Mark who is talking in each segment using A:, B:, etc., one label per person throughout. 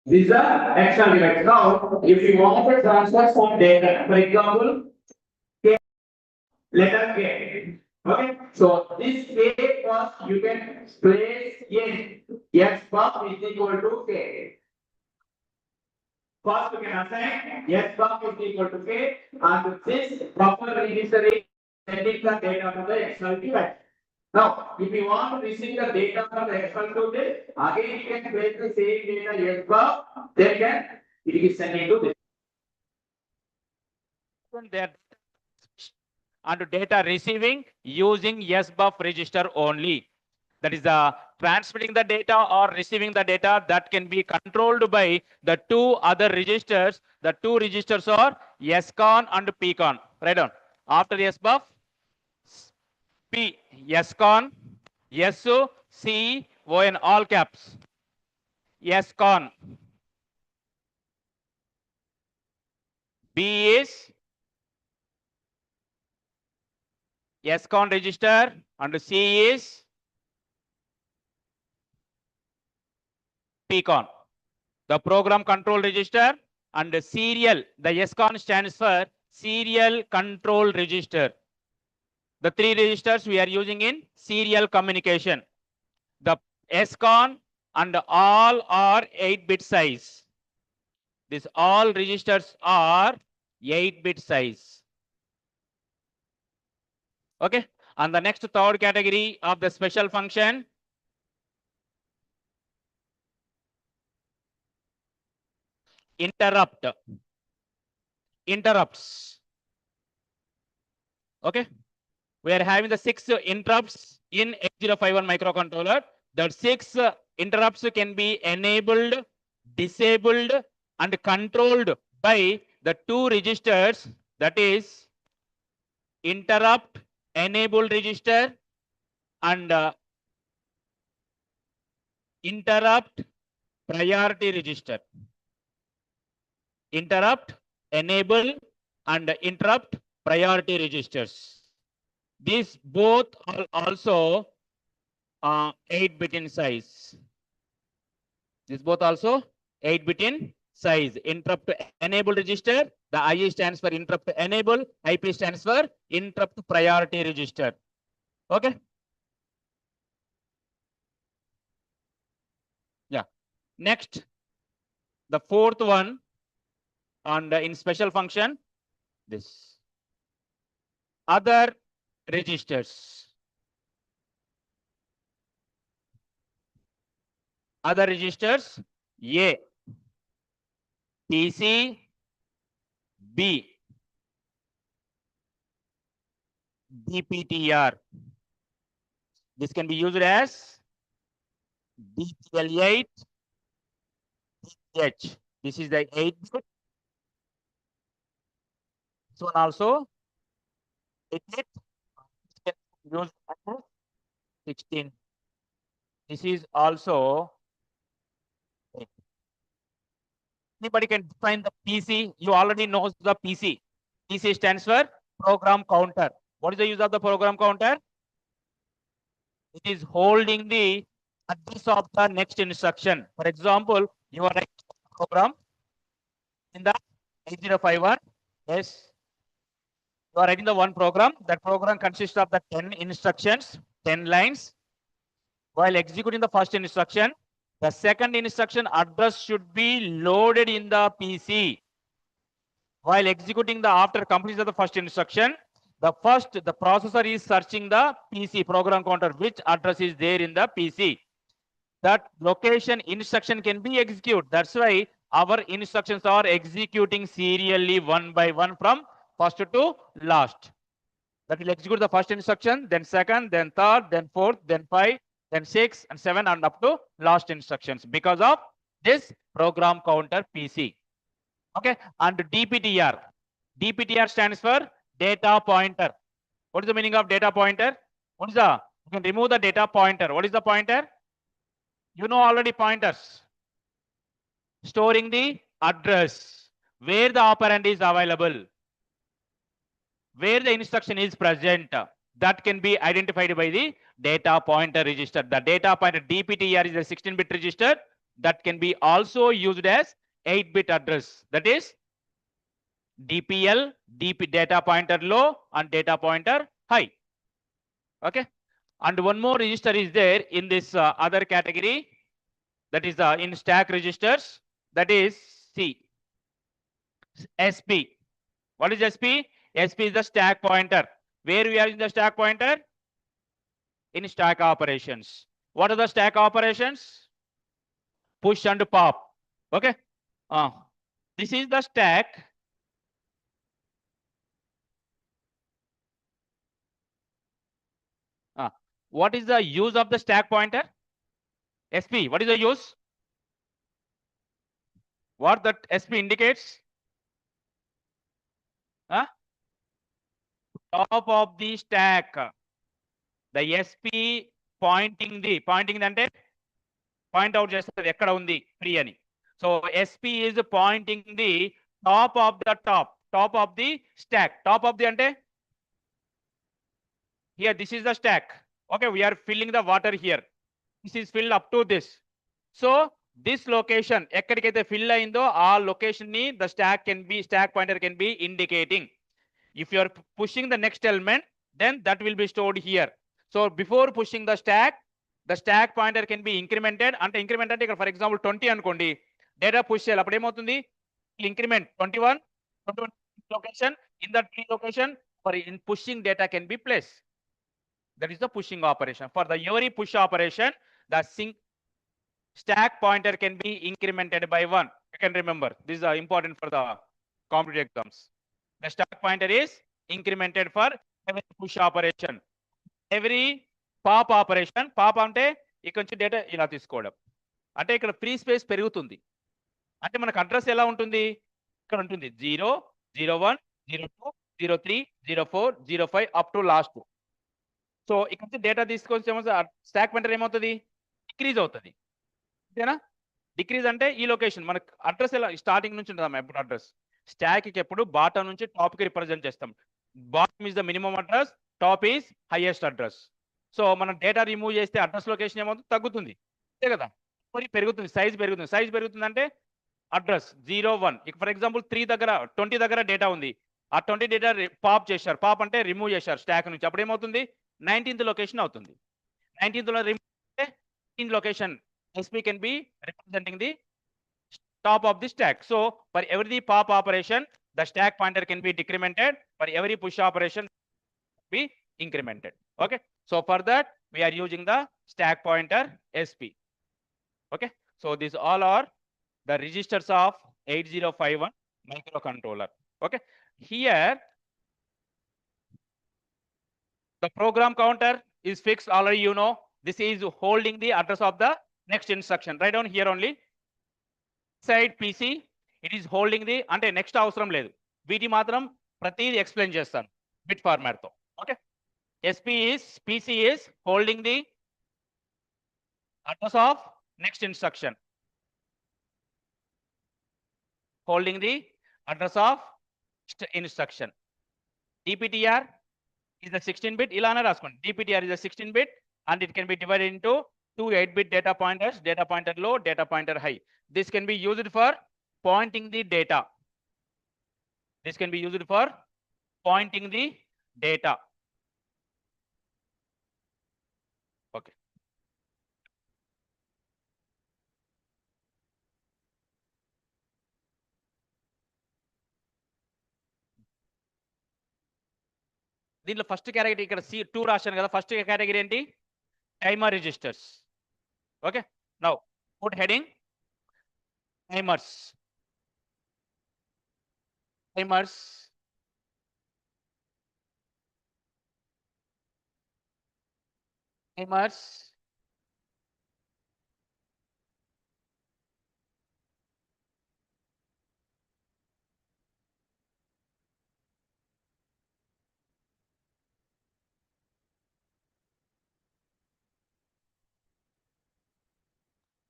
A: These are external events. Now, if you want to transfer some data, for example, K, letter K. Okay, so this K was you can place in X bar is equal to K. First, you can assign X bar is equal to K, and this buffer register is sending the data to the external event. Now, if you want to receive the data from the external this, again you can place the same data X bar, then it is sent into this.
B: There and data receiving using SBUF register only. That is transmitting the data or receiving the data that can be controlled by the two other registers. The two registers are SCON and PCON. Write down. After SBUF, P, SCON, SO, C, O in all caps. SCON. B is SCON register and C is PCON. The program control register and the serial, the SCON stands for serial control register. The three registers we are using in serial communication. The SCON and all are 8-bit size. These all registers are 8-bit size. Okay. And the next third category of the special function, interrupts. Okay. We are having the 6 interrupts in 8051 microcontroller. The 6 interrupts can be enabled, disabled, and controlled by the two registers, that is interrupt enable register and interrupt priority register. Interrupt, enable, and interrupt priority registers. These both are also 8-bit in size. These both also 8-bit in size. Interrupt enable register, the IE stands for interrupt enable, IP stands for interrupt priority register. Okay. Yeah. Next, the fourth one, and in special function, this other registers. Other registers, A, PC, B, DPTR. This can be used as DPL8, DPH. This is the 8-bit. This one also 8-bit. Use 16. This is also 8. Anybody can define the PC. You already know the PC. PC stands for program counter. What is the use of the program counter? It is holding the address of the next instruction. For example, you are writing a program in the 8051. Yes, you are writing the one program. That program consists of the 10 instructions, 10 lines. While executing the first instruction, the second instruction address should be loaded in the PC. While executing the after completion of the first instruction, the processor is searching the PC program counter, which address is there in the PC. That location instruction can be executed. That's why our instructions are executing serially one by one from first to last. That will execute the first instruction, then second, then third, then fourth, then 5, then 6 and 7 and up to last instructions because of this program counter PC. Okay, and DPTR. DPTR stands for data pointer. What is the meaning of data pointer? What is the, you can remove the data pointer. What is the pointer? You know already pointers. Storing the address where the operand is available, where the instruction is present. That can be identified by the data pointer register. The data pointer DPTR is a 16-bit register that can be also used as 8-bit address. That is DPL, DP data pointer low and data pointer high. Okay. And one more register is there in this other category. That is in stack registers. That is SP. What is SP? SP is the stack pointer. Where we are in the stack pointer? In stack operations. What are the stack operations? Push and pop. Okay. This is the stack. What is the use of the stack pointer? SP. What is the use? What that SP indicates? Top of the stack. The SP pointing ante point out chestadi ekkada undi free ani. So SP is pointing the top of the stack. Top of the ante here, this is the stack. Okay, we are filling the water here. This is filled up to this. So this location ekkadikaithe fill ayindo aa location ni the stack pointer can be indicating. If you are pushing the next element, then that will be stored here. So before pushing the stack pointer can be incremented. Ante increment ante for example 20 anukondi, data push cheyali appudu emoutundi, increment 21 location, in that location for in pushing data can be placed. That is the pushing operation. For the every push operation, the stack pointer can be incremented by 1. You can remember, this is important for the competitive exams. The stack pointer is incremented for every push operation. Every pop operation, pop ante ikkada nunchi data ila teesukodam. Ante ikkada free space perugutundi. Ante manaku address ela untundi? Ikkada untundi 0, 01, 02, 03, 04, 05 up to last. So ఇక్కడ నుంచి data తీసుకొచ్చి ఏమో stack pointer ఏమవుతుంది? Decrease అవుతుంది. అంతేనా? Decrease అంటే ఈ location మనకు అడ్రస్ ఎలా స్టార్టింగ్ నుంచి ఉంటుందా ఎప్పుడు అడ్రస్? స్టాక్ కి ఎప్పుడు బాటమ్ నుంచి టాప్ కి రిప్రజెంట్ చేస్తాం. Bottom is the minimum address, top is highest address. So మనం డేటా రిమూవ్ చేస్తే అడ్రస్ లొకేషన్ ఏమవుతుంది? తగ్గుతుంది. అంతే కదా? మరి పెరుగుతుంది, సైజ్ పెరుగుతుంది. సైజ్ పెరుగుతుంది అంటే అడ్రస్ 01. ఇక ఫర్ ఎగ్జాంపుల్ 20 దగ్గర డేటా ఉంది. ఆ 20 డేటా పాప్ చేశారు. పాప్ అంటే రిమూవ్ చేశారు స్టాక్ నుంచి. అప్పుడు ఏమవుతుంది? 19th లొకేషన్ అవుతుంది. 19th లో in location SP can be representing the top of the stack. So for every pop operation, the stack pointer can be decremented. For every push operation, be incremented. Okay. So for that, we are using the stack pointer SP. Okay. So these all are the registers of 8051 microcontroller. Okay. Here, the program counter is fixed already, you know. This is holding the address of the next instruction. Right down here only. Side PC, it is holding the అంటే next అవసరం లేదు. వీటి మాత్రం ప్రతిదీ explain చేస్తాను bit format తో. Okay. PC is holding the address of next instruction. Holding the address of instruction. DPTR is the 16-bit. ఇలానే రాసుకోండి. DPTR is a 16-bit and it can be divided into two 8-bit data pointers, data pointer low, data pointer high. This can be used for pointing the data. This can be used for pointing the data. Okay. దీంట్లో first category ఇక్కడ C2 రాశాను కదా. First category ఏంటి? Timer registers. Okay. Now put heading timers. Timers. Timers.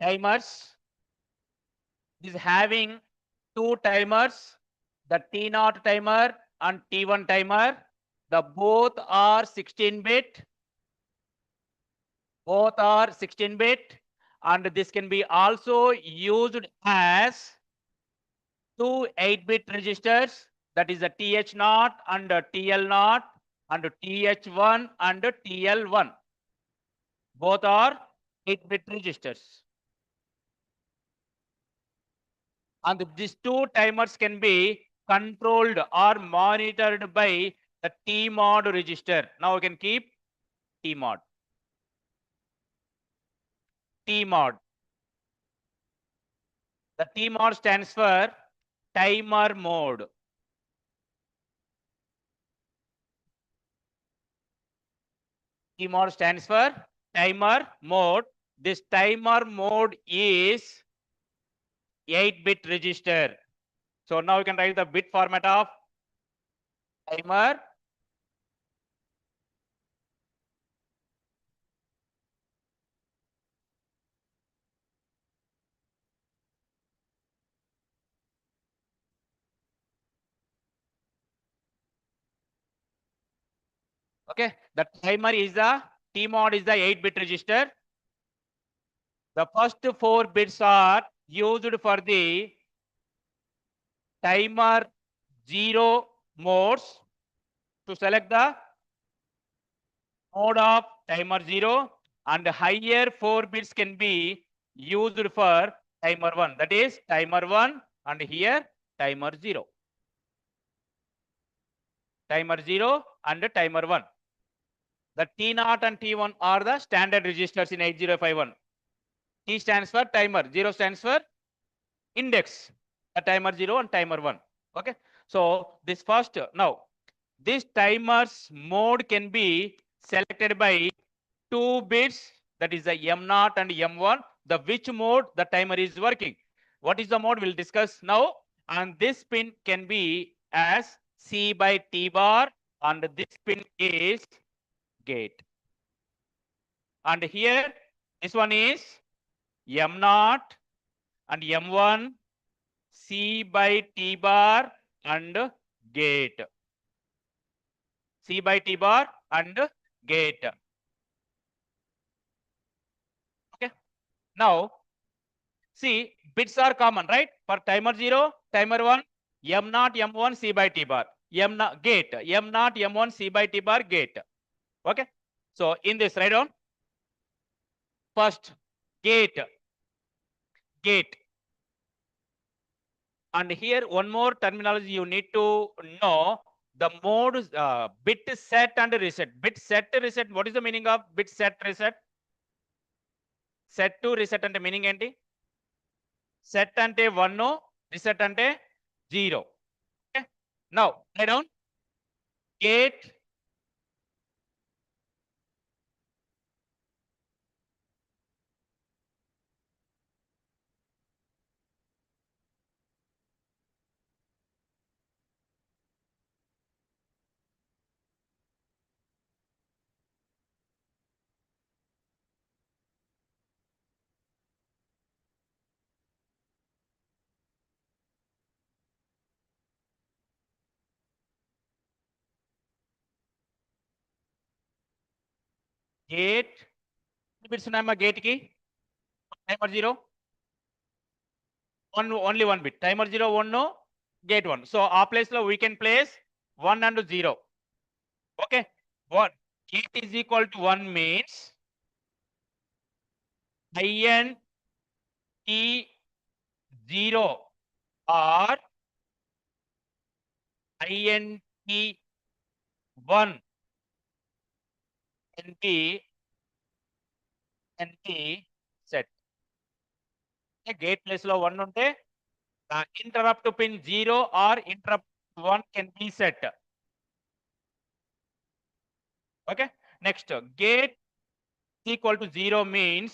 B: Timers is having two timers, the T0 timer and T1 timer. The both are 16-bit. Both are 16-bit, and this can be also used as two 8-bit registers, that is the TH0 and TL0 and TH1 and TL1. Both are 8-bit registers. And these two timers can be controlled or monitored by the T-mod register. Now we can keep T-mod. T-mod. The T-mod stands for timer mode. T-mod stands for timer mode. This timer mode is 8-bit register. So now you can write the bit format of timer. Okay, the timer is the T-mod is the 8-bit register. The first 4 bits are used for the timer 0 modes. To select the mode of timer 0, and higher 4 bits can be used for timer 1. That is timer 1 and here timer 0. Timer 0 and timer 1. The T0 and T1 are the standard registers in 8051. T stands for timer, 0 stands for index. The timer 0 and timer 1. Okay. So this first, now this timer's mode can be selected by 2 bits, that is the M0 and M1. The which mode the timer is working. What is the mode we'll discuss now. And this pin can be as C by T bar, and this pin is gate. And here this one is M0 and M1, C by T bar and gate. C by T bar and gate. Okay. Now, see, bits are common, right? For timer 0, timer 1, M0, M1, C by T bar. M0, gate. M0, M1, C by T bar, gate. Okay. So in this, write down first gate. And here one more terminology you need to know, the mode bit set and reset. Bit set reset. What is the meaning of bit set reset? Set to reset ante meaning enti? Set ante 1, reset ante 0. Okay. Now write down gate ఎన్ని bits ఉన్నాయమ్మా gate కి? Timer 0 1, only 1 bit. Timer 0 1, no gate 1. So our place lo we can place 1 and 0. Okay, what gate is equal to 1 means int 0 or int 1 can be set. Gate place lo 1 unte interrupt pin 0 or interrupt 1 can be set. Okay, next gate is equal to 0 means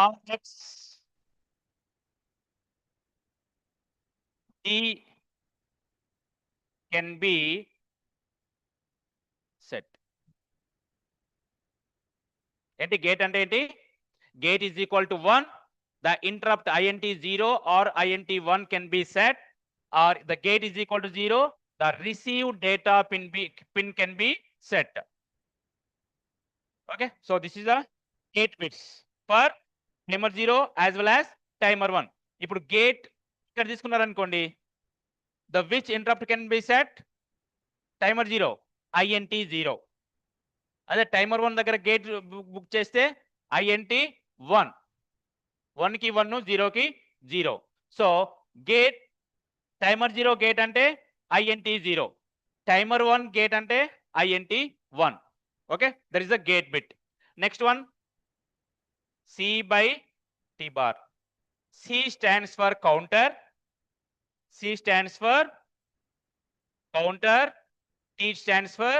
B: Rx D can be set. Enti gate ante enti? Gate is equal to 1. The interrupt int 0 or int 1 can be set, or the gate is equal to 0. The received data pin can be set. Okay, so this is the gate bits for timer 0 as well as timer 1. ఇప్పుడు gate ఇక్కడ తీసుకున్నారు అనుకోండి, the which interrupt can be set? Timer 0 int 0. అదే timer 1 దగ్గర gate book చేస్తే int 1. 1 కి 1, 0 కి 0. So gate timer 0 gate ante int 0. Timer 1 gate ante int 1. Okay, that is the gate bit. Next one, C by T bar. C stands for counter. C stands for counter. T stands for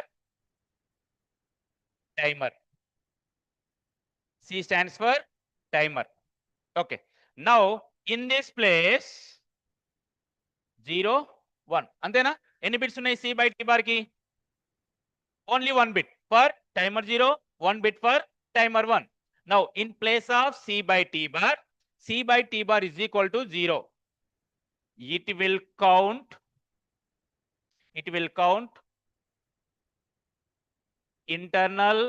B: timer. C stands for timer. Okay, now in this place 0 1 అంతేనా? ఎన్ని bits ఉన్నాయి C by T bar కి? Only 1 bit for timer 0, 1 bit for timer 1. Now in place of C by T bar is equal to 0. It will count internal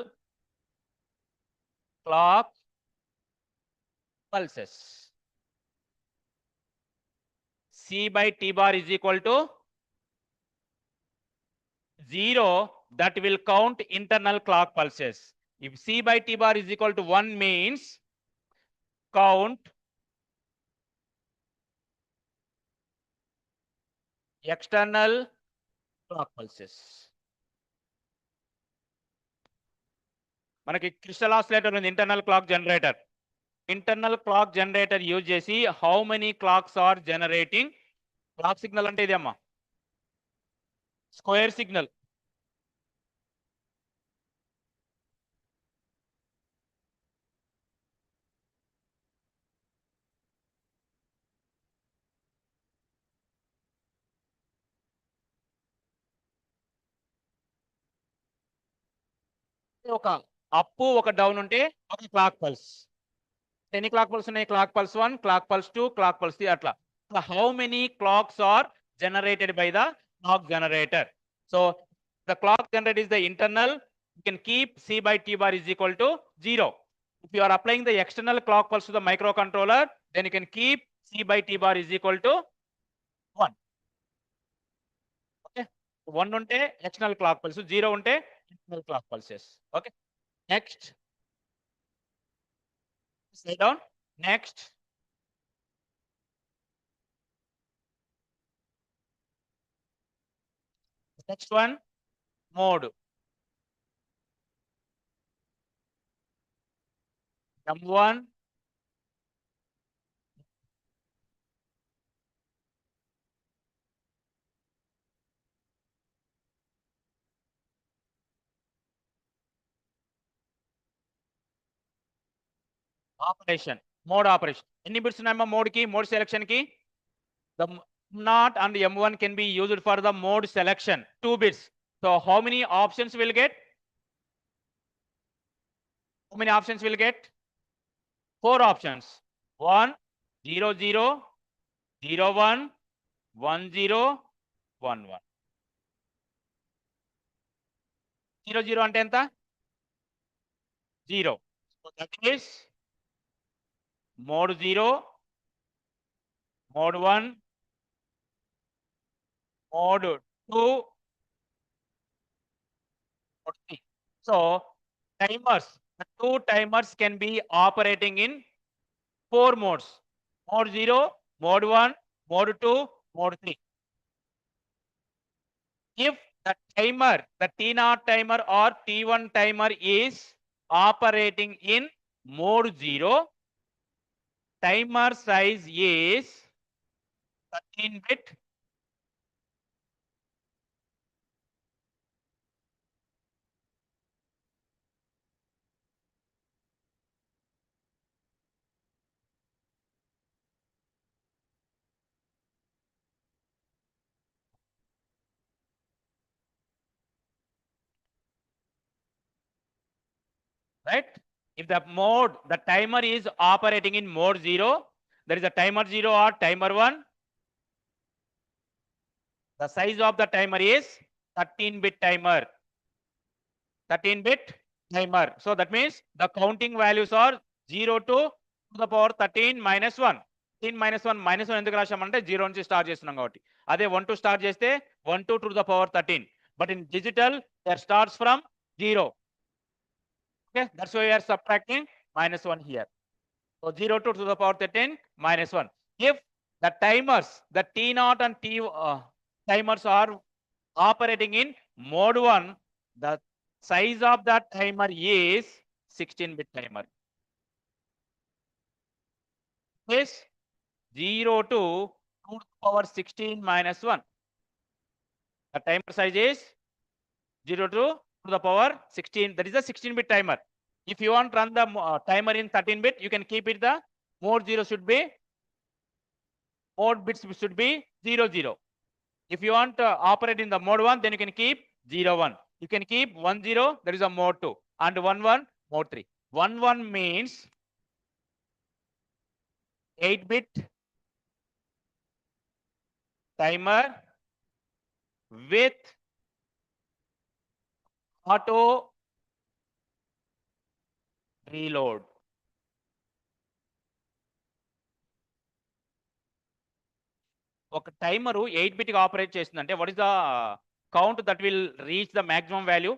B: clock pulses. C by T bar is equal to 0, that will count internal clock pulses. If C by T bar is equal to 1 means count external clock pulses. మనకి crystal oscillator ఉంది, internal clock generator. Internal clock generator use చేసి how many clocks are generating? Clock signal అంటే ఇది అమ్మా, square signal. ఒక up ఒక down ఉంటే ఒక క్లాక్ పల్స్. ఎన్ని క్లాక్ పల్స్ ఉన్నాయి? Clock pulse 1, clock pulse 2, clock pulse 3 అట్లా. How many clocks are generated by the clock generator? So the clock generator is the internal. You can keep C by T bar is equal to 0. If you are applying the external clock pulse to the microcontroller, then you can keep C by T bar is equal to 1. Okay, 1 unte external clock pulse, 0 unte clock pulses. Okay. Next. Slide down. Next. Next one. Mode. M1. Operation. Mode operation. Any bits number mode key, mode selection key. The M0 and M1 can be used for the mode selection. 2 bits. So how many options will get? How many options will get? 4 options. 1, 0, 0, 0, 1, 1, 0, 1, 1. 0, 0 అంటే ఎంత? 0. So that is mode 0, mode 1, mode 2, mode 3. So timers, the 2 timers can be operating in 4 modes. Mode 0, mode 1, mode 2, mode 3. If the timer, the T0 timer or T1 timer is operating in mode 0, timer size is 13-bit. Right? If the timer is operating in mode 0, there is a timer 0 or timer 1. The size of the timer is 13-bit timer. 13-bit timer. So that means the counting values are 0 to the power 13 minus 1. 13 minus 1 minus 1 ఎందుకు రాశామంటే 0 నుంచి start చేస్తున్నాం కాబట్టి. అదే 1 to start చేస్తే 1 to the power 13. But in digital, that starts from 0. Okay, that's why we are subtracting minus 1 here. So 0 to the power 13 minus 1. If the timers, the T0 and T timers are operating in mode 1, the size of that timer is 16-bit timer. Is 0 to 2 to the power 16 minus 1. The timer size is 0 to the power 16. That is a 16-bit timer. If you want to run the timer in 13-bit, you can keep it the mode 0 should be, mode bits should be 0, 0. If you want to operate in the mode 1, then you can keep 0, 1. You can keep 1, 0, that is a mode 2. And 1, 1, mode 3. 1, 1 means 8-bit timer with auto reload. ఒక timer 8-bit గా operate చేస్తుందంటే what is the count that will reach the maximum value?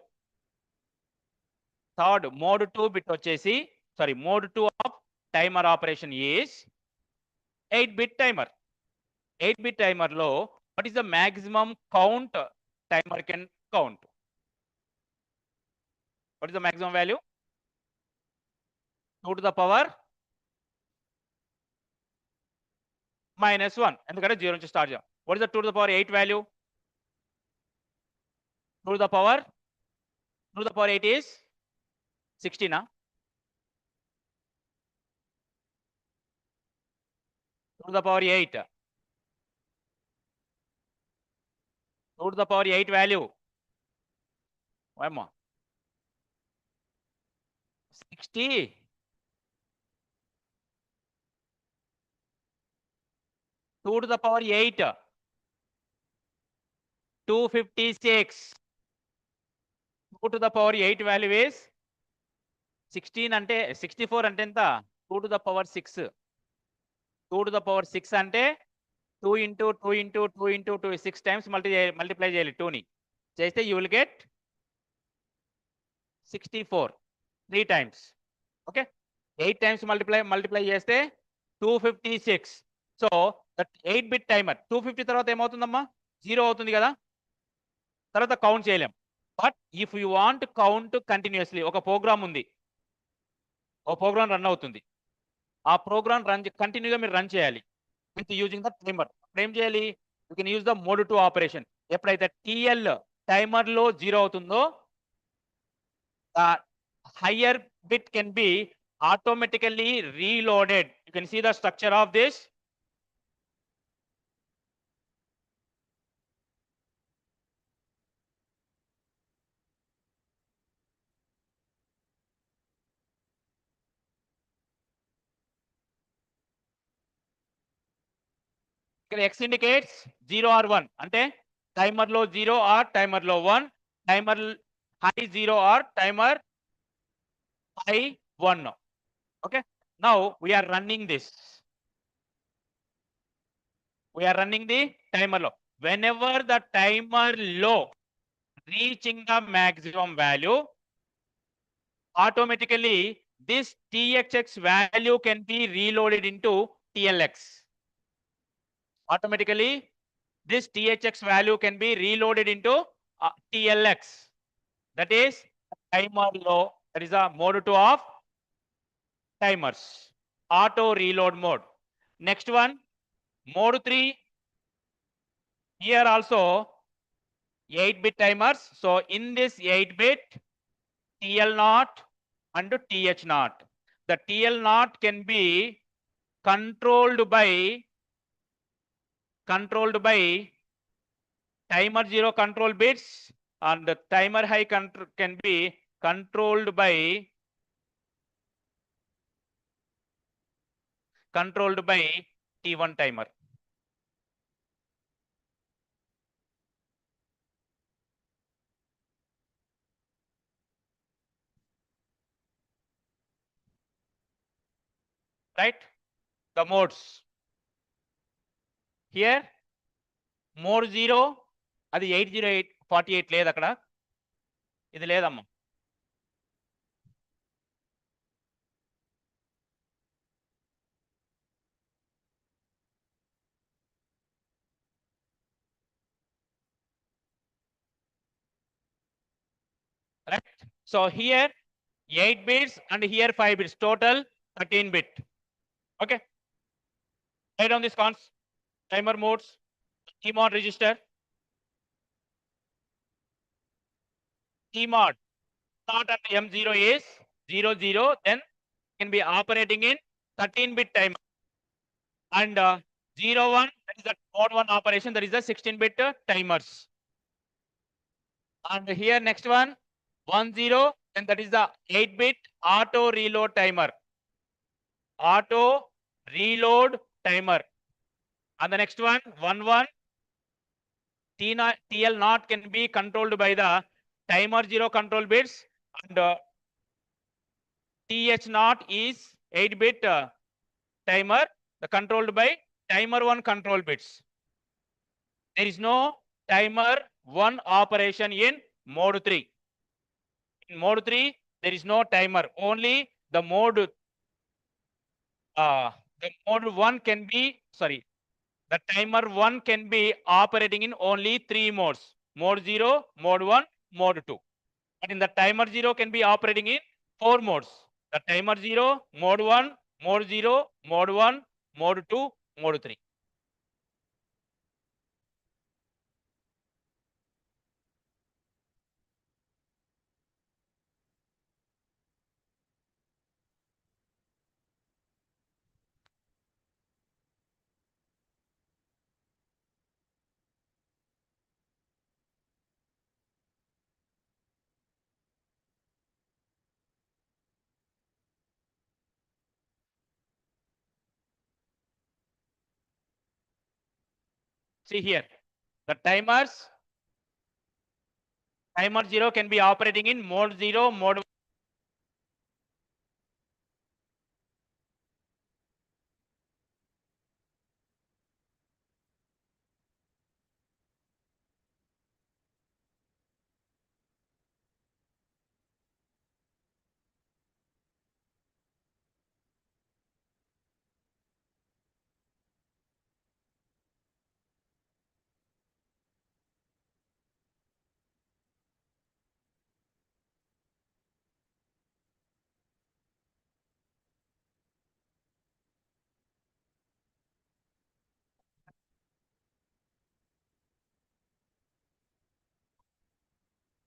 B: Third mode 2 bit వచ్చేసి mode 2 of timer operation is 8-bit timer. 8-bit timer లో what is the maximum count timer can count? What is the maximum value? 2 to the power minus 1. ఎందుకంటే 0 నుంచి start చేద్దాం. What is the 2 to the power 8 value? 2 to the power 8 is 16. 2 to the power 8. 2 to the power 8 value. Why 60. 2 to the power 8. 256. 2 to the power 8 value is 16 అంటే 64 అంటే ఎంత? 2 to the power 6. 2 to the power 6 అంటే 2 into 2 into 2 into 2 6 times multiply చేయాలి 2ని. చేస్తే you will get 64. 3 times. Okay. 8 times multiply చేస్తే 256. So that 8-bit timer 250 తర్వాత ఏమవుతుందమ్మా 0 అవుతుంది కదా, తర్వాత కౌంట్ చేయలేం. But if you want count continuously, ఒక ప్రోగ్రామ్ ఉంది, ఓ ప్రోగ్రామ్ రన్ అవుతుంది, ఆ ప్రోగ్రామ్ కంటిన్యూగా మీరు రన్ చేయాలి విత్ యూజింగ్ ద టైమర్. ఏం చేయాలి, you can use the mode 2 operation. ఎప్పుడైతే టిఎల్ టైమర్ లో 0 అవుతుందో higher bit can be automatically reloaded. You can see the structure of this. ఇక్కడ X indicates 0 or 1. అంటే timer లో 0 or timer లో 1, timer high 0 or timer high 1. Okay. Now we are running this. We are running the timer low. Whenever the timer low reaching the maximum value, automatically this TXX value can be reloaded into TLX. Automatically this THX value can be reloaded into TLX. That is timer low. That is a mode 2 of timers. Auto reload mode. Next one, mode 3. Here also 8-bit timers. So in this 8-bit, TL0 and TH0. The TL0 can be controlled by timer 0 control bits, and the timer high can be controlled by T1 timer. Right? The modes. Here mode 0 అది 80848 లేదు అక్కడ, ఇది లేదమ్మా. Right? So here 8 bits and here 5 bits, total 13 bit. Okay. Write down these cons, timer modes, Tmod register. Tmod start at M0 is 00, then can be operating in 13-bit timer. And 01, that is the mode 1 operation, that is the 16-bit timers. And here next one 10, and that is the 8-bit auto reload timer. Auto reload timer. And the next one 11, TL0 can be controlled by the timer 0 control bits, and TH0 is 8-bit timer, the controlled by timer 1 control bits. There is no timer 1 operation in mode 3. In mode 3, there is no timer. Only the mode 1 can be, sorry, the timer 1 can be operating in only 3 modes: mode 0, mode 1, mode 2. But in the timer 0 can be operating in 4 modes: the timer 0, mode 1, mode 0, mode 1, mode 2, mode 3. See here, the timer 0 can be operating in mode 0, mode 1.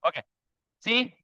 B: Okay. See,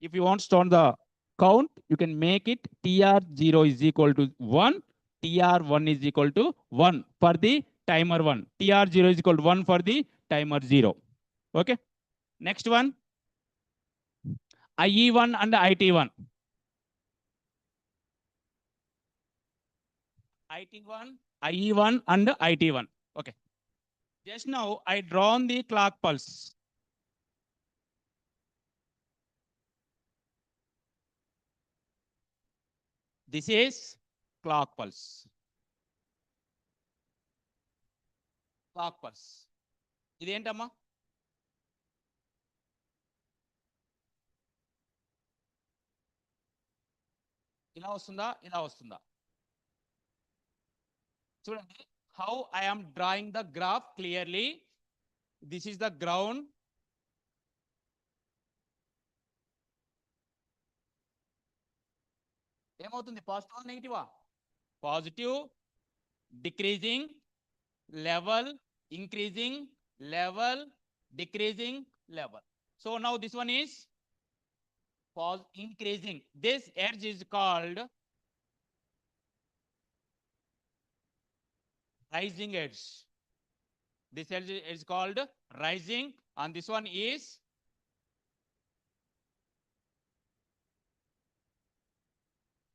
B: If you want to store the count, you can make it TR0 is equal to 1, TR1 is equal to 1 for the timer 1. TR0 is equal to 1 for the timer 0. Okay. Next one, IE1 and IT1. IT1, IE1 and IT1. Okay. Just now I drawn the clock pulse. This is clock pulse. Clock pulse. ఇదేంటమ్మా? ఇలా వస్తుందా? ఇలా వస్తుందా? చూడండి, how I am drawing the graph clearly. This is the ground. ఏమవుతుంది? Positive నెగిటివా? Positive, decreasing, level, increasing, level, decreasing, level. So now this one is increasing. This edge is called rising edge. This edge is called rising, and this one is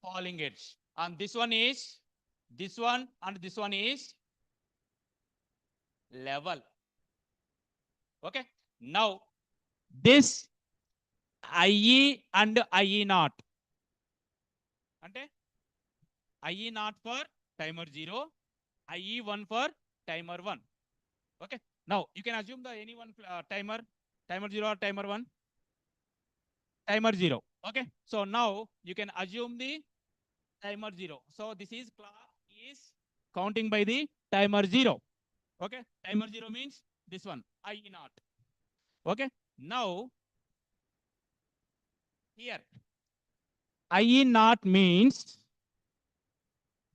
B: falling edge. And this one is, this one and this one is level. Okay. Now this IE and IE naught. అంటే IE naught for timer 0, IE1 for timer 1. Okay. Now you can assume the any one timer 0 or timer 1. Timer 0. Okay. So now you can assume the timer 0. So this is clock is counting by the timer 0. Okay. Timer 0 means this one, IE naught. Okay. Now here, IE naught means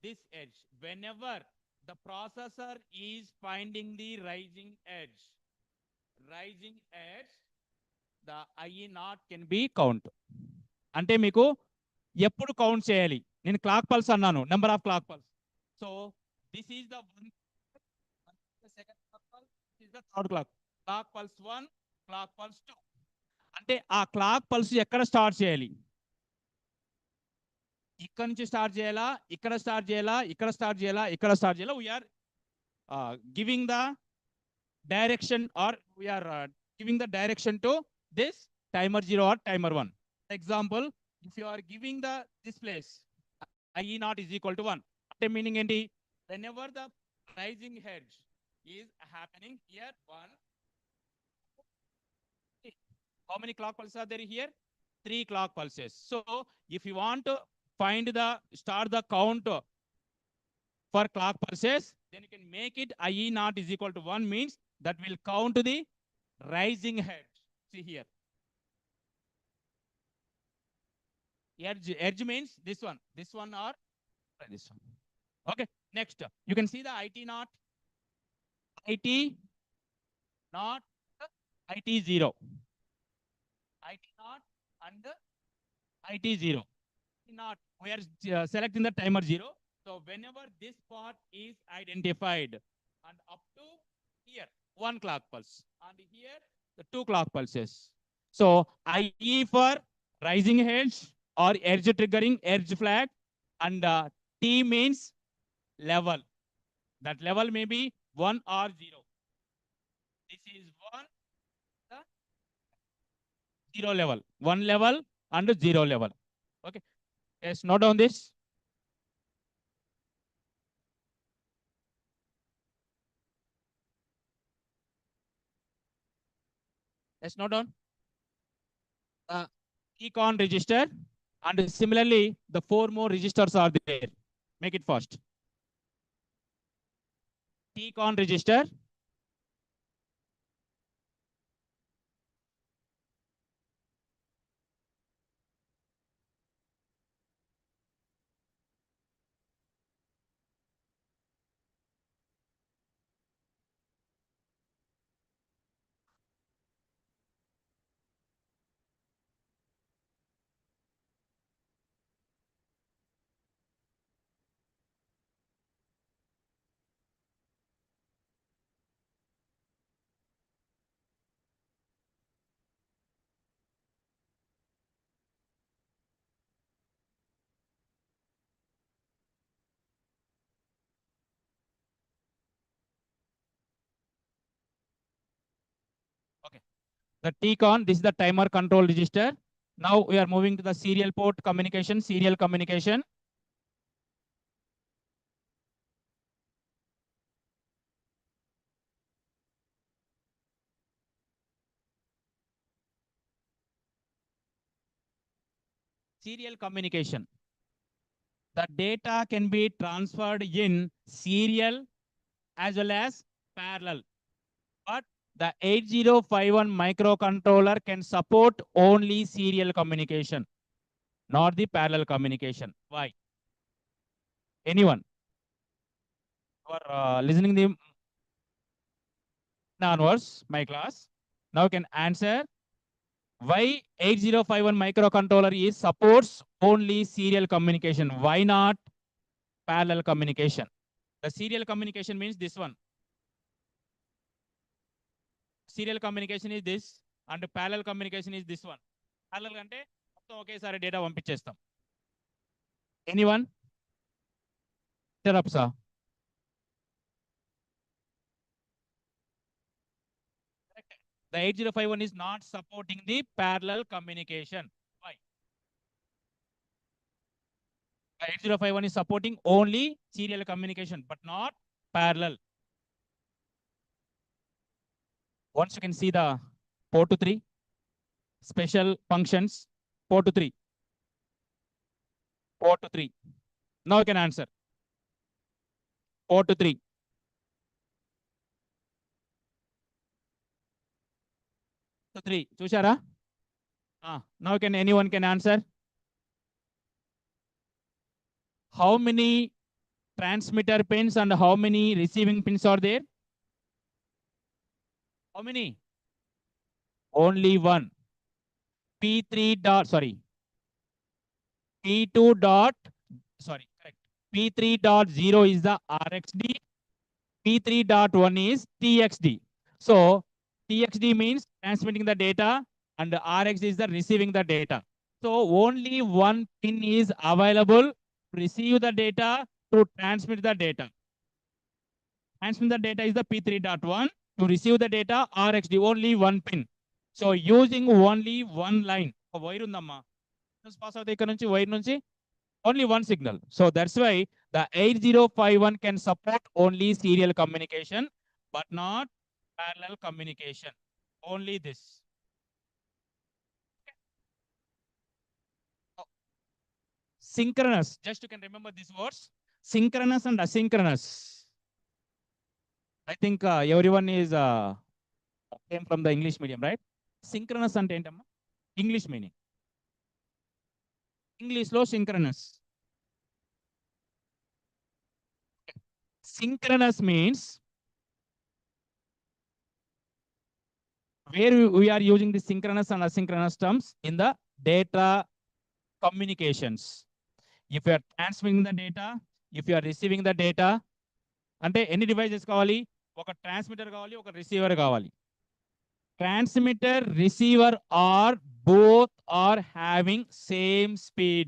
B: this edge. Whenever the processor is finding the rising edge, the IE naught can be count. అంటే మీకు ఎప్పుడు count చేయాలి? నేను clock pulse అన్నాను, number of clock pulse. So this is the second clock pulse, this is the third clock pulse 1, clock pulse 2. అంటే ఆ clock pulse ఎక్కడ start చేయాలి? ఇక్కడ నుంచి స్టార్ట్ చేయాలా, ఇక్కడ స్టార్ట్ చేయాలా, ఇక్కడ స్టార్ట్ చేయాలా, ఇక్కడ స్టార్ట్ చేయాలా? We're giving the direction, or we're giving the direction to this timer 0 or timer 1. Example, if you are giving the this place, IE naught is equal to 1. అంటే meaning ఏంటి? Whenever the rising edge is happening here, 1. How many clock pulses are there here? 3 clock pulses. So if you want to find the start the count for clock pulses, then you can make it IE naught is equal to 1, means that will count the rising edge. See here, edge means this one or this one. Okay. Next, you can see the IT naught, IT naught, IT 0, IT naught and IT 0. Not, we are selecting the timer 0. So whenever this part is identified, and up to here 1 clock pulse, and here the 2 clock pulses. So IE for rising edge or edge triggering edge flag, and T means level. That level may be 1 or 0. This is 1, the 0 level, 1 level and 0 level. Okay. Yes, note down this. Let's note down. Econ register, and similarly the 4 more registers are there. Make it fast. Econ register, Okay. The TCON, this is the timer control register. Now we are moving to the serial port communication, serial communication. Serial communication. The data can be transferred in serial as well as parallel. But the 8051 microcontroller can support only serial communication, not the parallel communication. Why? Anyone? You are listening the onwards, my class. Now you can answer why 8051 microcontroller is supports only serial communication. Why not parallel communication? The serial communication means this one. Serial communication is this, and parallel communication is this one. Parallel అంటే మొత్తం ఒకేసారి data పంపించేస్తాం. Anyone? Interrupt, sir. The 8051 is not supporting the parallel communication. Why? The 8051 is supporting only serial communication, but not parallel. Once you can see the 4 to 3 special functions, 4 to 3. 4 to 3. Now you can answer. 4 to 3. To 3. Chushara? Now can anyone can answer? How many transmitter pins and how many receiving pins are there? How many? Only one. P3 dot, sorry. P2 dot, sorry, correct. P3.0 is the RXD. P3.1 is TXD. So TXD means transmitting the data and RXD is the receiving the data. So only one pin is available to receive the data, to transmit the data. Transmit the data is the P3.1. To receive the data, RXD, only one pin. So using only one line. Wire undamma. Pass out ikkada nunchi wire nunchi only one signal. So that's why the 8051 can support only serial communication, but not parallel communication. Only this. Synchronous. Just you can remember these words. Synchronous and asynchronous. I think everyone is came from the English medium, right? Synchronous and English meaning. English lo synchronous. Synchronous means where we are using the synchronous and asynchronous terms in the data communications. If you are transmitting the data, if you are receiving the data, అంటే ఎన్ని devices కావాలి? ఒక transmitter కావాలి, ఒక receiver కావాలి. Transmitter, receiver are both are having same speed,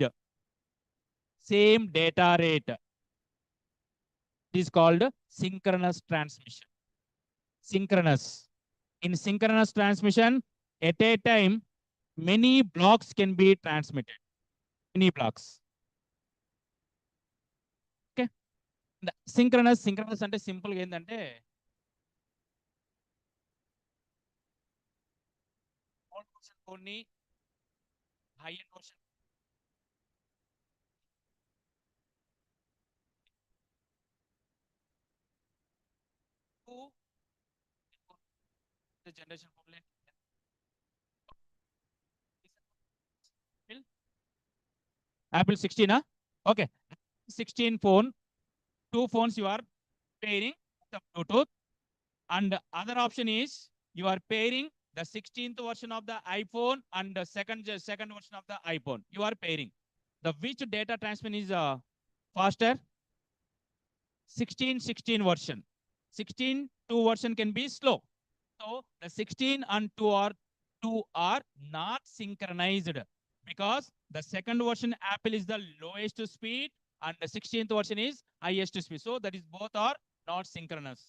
B: same data rate. It is called synchronous transmission. Synchronous. In synchronous transmission, at a time, many blocks can be transmitted. Many blocks. Okay. Synchronous అంటే simple గా ఏంటంటే కొన్ని high end version the generation Apple 16, huh? Okay. 16 phone, two phones you are pairing the Bluetooth, and other option is you are pairing the 16th version of the iPhone and the second version of the iPhone. You are pairing. The which data transmission is faster? 16 version. 16 2 version can be slow. So the 16 and 2 are not synchronized because the second version Apple is the lowest speed and the 16th version is highest speed. So that is both are not synchronous.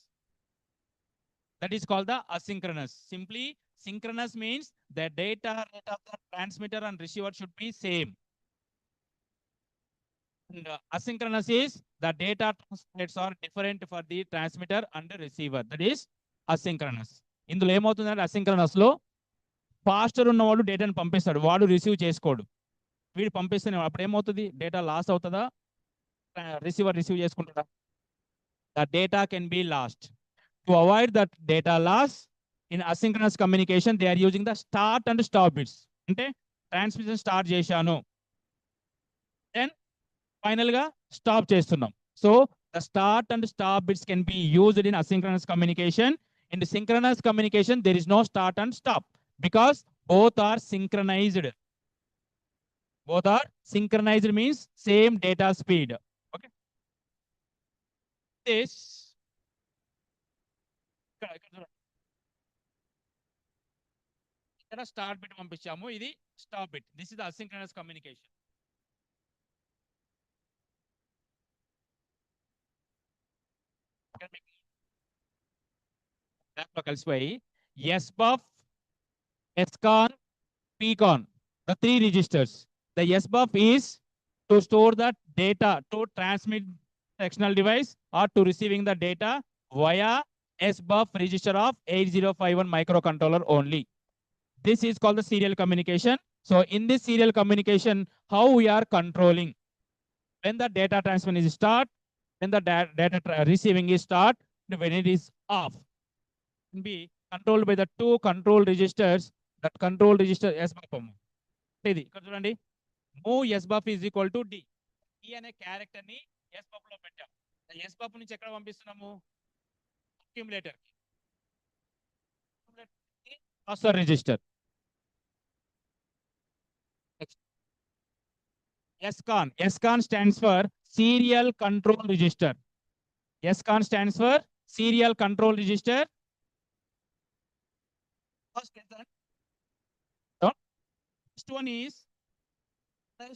B: That is called the asynchronous. Simply Synchronous means the data rate of the transmitter and receiver should be same. And asynchronous is the data rates are different for the transmitter and the receiver. That is asynchronous. ఇందులో ఏమవుతుందంటే asynchronous లో faster ఉన్నవాడు డేటాను పంపిస్తాడు, వాడు receive చేసుకోడు. వీడు పంపిస్తేనే అప్పుడు ఏమవుతుంది, డేటా లాస్ అవుతుందా, రిసీవర్ రిసీవ్ చేసుకుంటాడా? The data can be lost. To avoid that data loss, in asynchronous communication, they are using the start and stop bits. అంటే ట్రాన్స్మిషన్ స్టార్ట్ చేశాను, దెన్ ఫైనల్ గా స్టాప్ చేస్తున్నాం. So the start and stop bits can be used in asynchronous communication. In the synchronous communication, there is no start and stop because both are synchronized. Both are synchronized means same data speed. Okay. This ఇక్కడ start bit పంపించాము, ఇది stop bit. This is the asynchronous communication. కలిసిపోయి SBUF, SCON, PCON, the three registers. The SBUF is to store the data to transmit the external device or to receiving the data via SBUF register of 8051 microcontroller only. This is called the serial communication. So in this serial communication, how we are controlling when the data transmission is start, when the data receiving is start, and when it is off. Can be controlled by the two control registers. That control register SBUF. ఇది ఇక్కడ చూడండి, move SBUF is equal to D. D అనే character ని SBUF లో పెట్టాం. SBUF నుంచి ఎక్కడ పంపిస్తున్నాము, అక్యుములేటర్ కి, processor register. SCON. SCON stands for serial control register. SCON stands for serial control register. First one is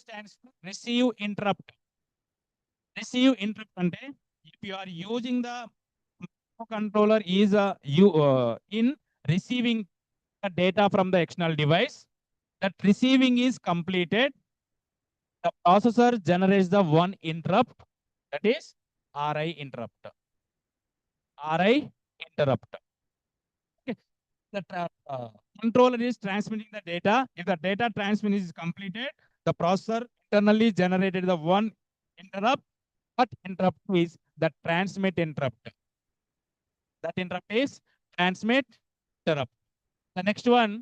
B: stands for receive interrupt. Receive interrupt అంటే if you are using the controller is in receiving the data from the external device, that receiving is completed, the processor generates the one interrupt, that is RI interrupt. RI interrupt. Okay. The controller is transmitting the data. If the data transmission is completed, the processor internally generated the one interrupt. What interrupt is the transmit interrupt. That interrupt is transmit interrupt. The next one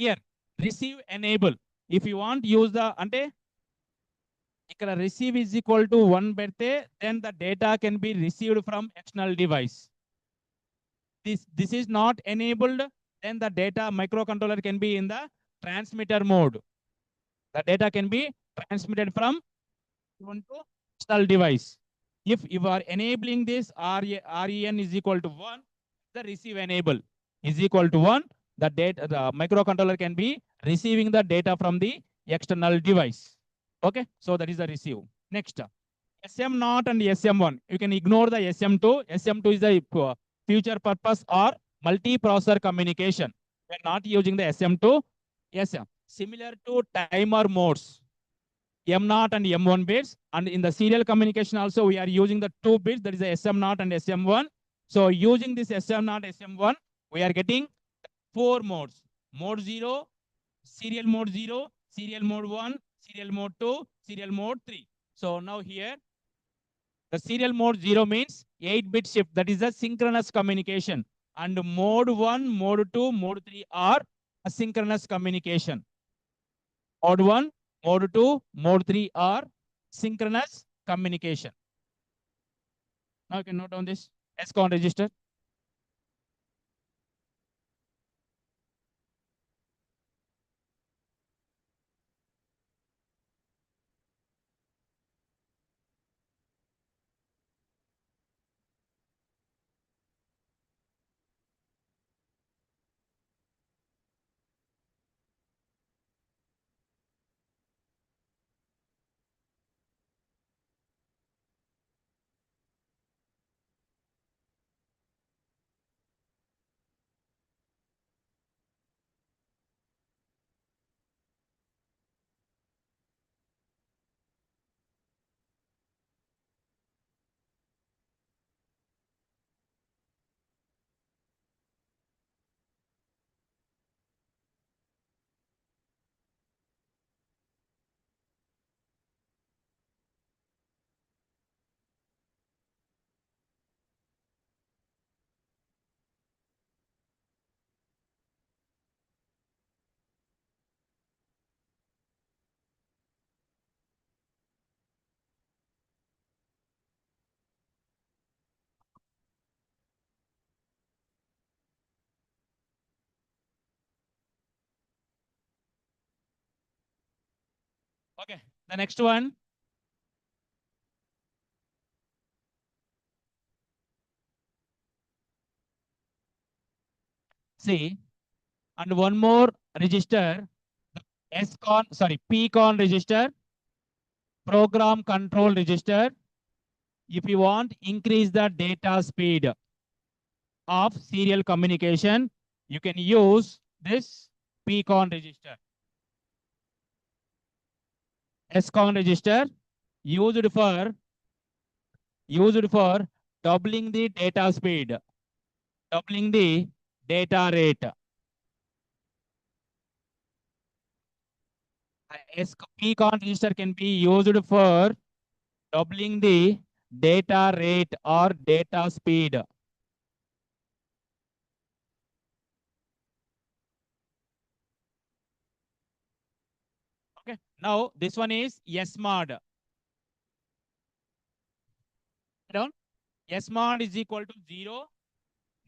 B: here, receive enable. If you want use the అంటే ఇక్కడ receive is equal to 1 పెడితే then the data can be received from external device. This is not enabled, then the data microcontroller can be in the transmitter mode. The data can be transmitted from one to external device. If you are enabling this REN is equal to 1, the receive enable is equal to 1. The microcontroller can be receiving the data from the external device. Okay, so that is the receive. Next, SM0 and SM1. You can ignore the SM2. SM2 is the future purpose or multi-processor communication. We are not using the SM2. SM. Similar to timer modes, M0 and M1 bits. And in the serial communication also, we are using the 2 bits, that is the SM0 and SM1. So using this SM0, SM1, we are getting 4 modes. Mode 0, serial mode 0, serial mode 1, serial mode 2, serial mode 3. So now here, the serial mode 0 means 8-bit shift. That is a synchronous communication. And mode 1, mode 2, mode 3 are asynchronous communication. Mode 1, mode 2, mode 3 are synchronous communication. Now you can note down this SCON register. Okay, the next one. See, and one more register, PCON register, program control register. If you want increase the data speed of serial communication, you can use this PCON register. SCON register used for doubling the data speed, doubling the data rate. PCON register can be used for doubling the data rate or data speed. Okay, now this one is SMOD. Down. SMOD is equal to 0,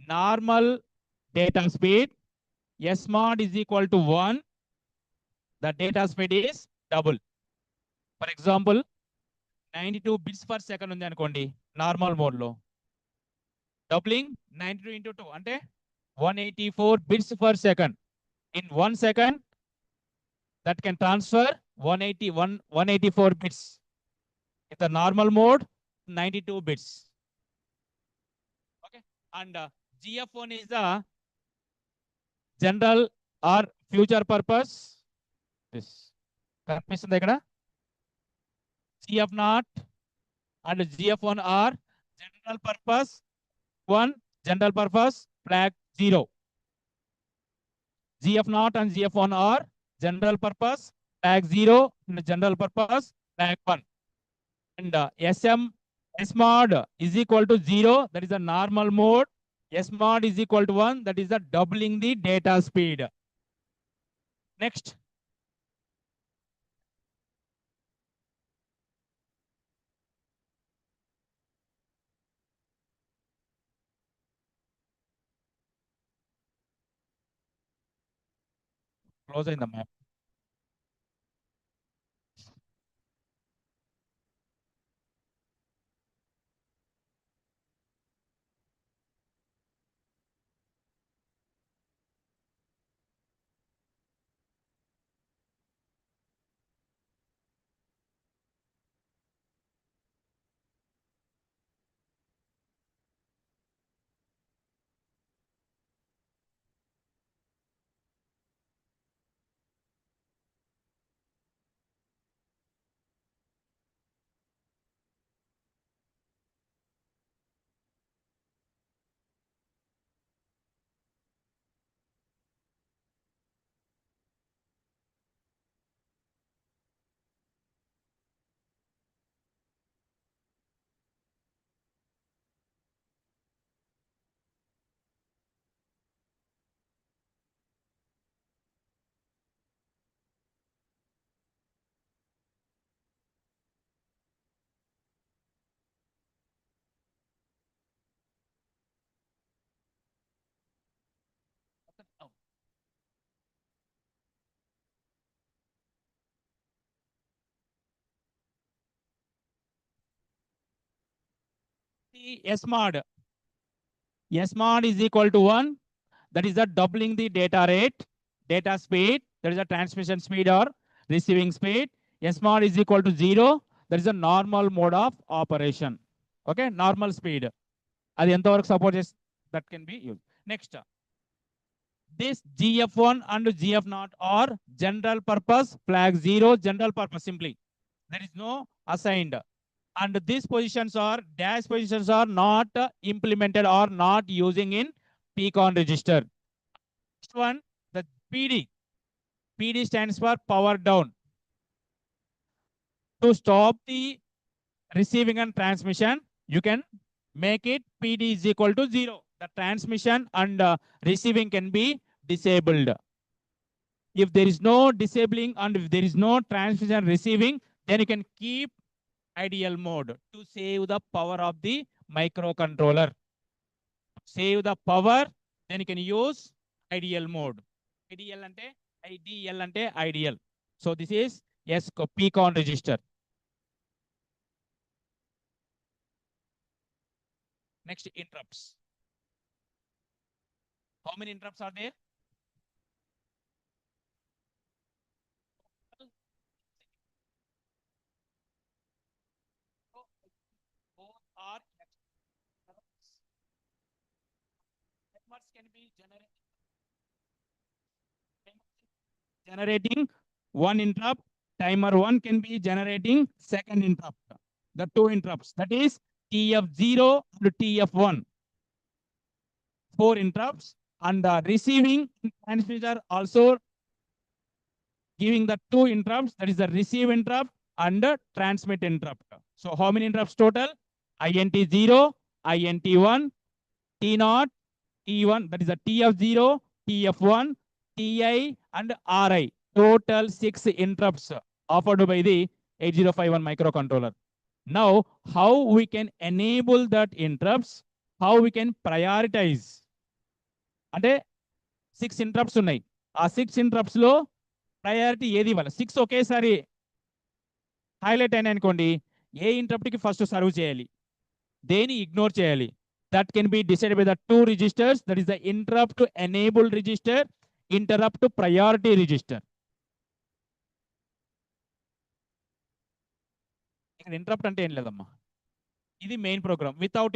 B: normal data speed. SMOD is equal to 1, the data speed is double. For example, 92 bits per second ఉంది అనుకోండి normal mode లో, doubling 92 into 2 అంటే 184 bits per second. In 1 second, that can transfer 184 bits. In the normal mode, 92 bits. Okay, and GF1 is the general or future purpose. This కనిపిస్తుంది ఇక్కడ. GF0 and GF1 are general purpose 1, general purpose flag 0. GF0 and GF1 are general purpose flag 0 and general purpose flag 1. And SMOD is equal to 0, that is a normal mode. SMOD is equal to 1, that is the doubling the data speed. Next. Close in the map. SMOD. SMOD is equal to 1. That is the doubling the data rate, data speed. That is the transmission speed or receiving speed. SMOD is equal to 0. That is a normal mode of operation. Okay, normal speed. అది ఎంతవరకు support చేసి that can be used. Next. This GF1 and GF0 are general purpose flag 0, general purpose simply. There is no assigned. And these positions are dash positions are not implemented or not using in PCON register. Next one, the PD. PD stands for power down. To stop the receiving and transmission, you can make it PD is equal to 0. The transmission and receiving can be disabled. If there is no disabling and if there is no transmission receiving, then you can keep ideal mode to save the power of the microcontroller. Save the power, then you can use ideal mode. Ideal ante ideal. So this is Yes, peak-on register. Next, interrupts. How many interrupts are there? Both are timers can be generating one interrupt. Timer 1 can be generating second interrupt. The two interrupts, that is TF0 to TF1. 4 interrupts, and the receiving transmitter also giving the two interrupts, that is the receive interrupt and the transmit interrupt. So how many interrupts total? INT0, INT1, T0, T1, that is the TF0, TF1, TI, and RI. Total 6 interrupts offered by the 8051 microcontroller. Now, how we can enable that interrupts? How we can prioritize? అంటే 6 interrupts ఉన్నాయి. ఆ 6 interrupts low priority ఏది ఇవ్వాలి? 6 ఒకేసారి highlight అయినా అనుకోండి, ఏ interrupt కి first serve చేయాలి, దేని ఇగ్నోర్ చేయాలి? That can be decided by the two registers, that is the interrupt enabled register, interrupt priority register. ఇక్కడ ఇంటరప్ట్ అంటే ఏం లేదమ్మా, ఇది main program. Without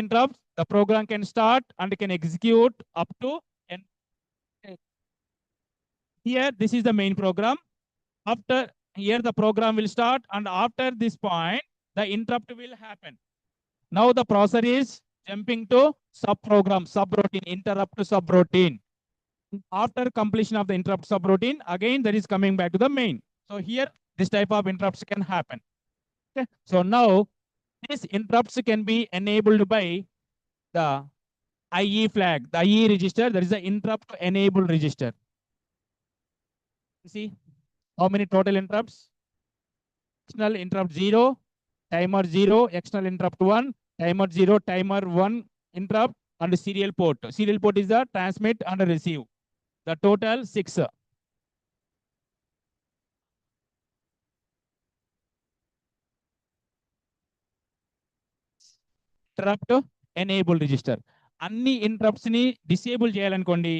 B: interrupt, the program can start and can execute up to here. This is the main program. After here, the program will start, and after this point, the interrupt will happen. Now the processor is jumping to subprogram, subroutine, interrupt subroutine. After completion of the interrupt subroutine, again that is coming back to the main. So here, this type of interrupts can happen. Okay. So now these interrupts can be enabled by the IE flag, the IE register, that is the interrupt enable register. See how many total interrupts? External interrupt 0, timer 0, external interrupt 1, timer 0, timer 1 interrupt, and serial port. Serial port is the transmit and receive. The total 6. Interrupt enable register. Any interrupts ni disable చేయాలనుకోండి,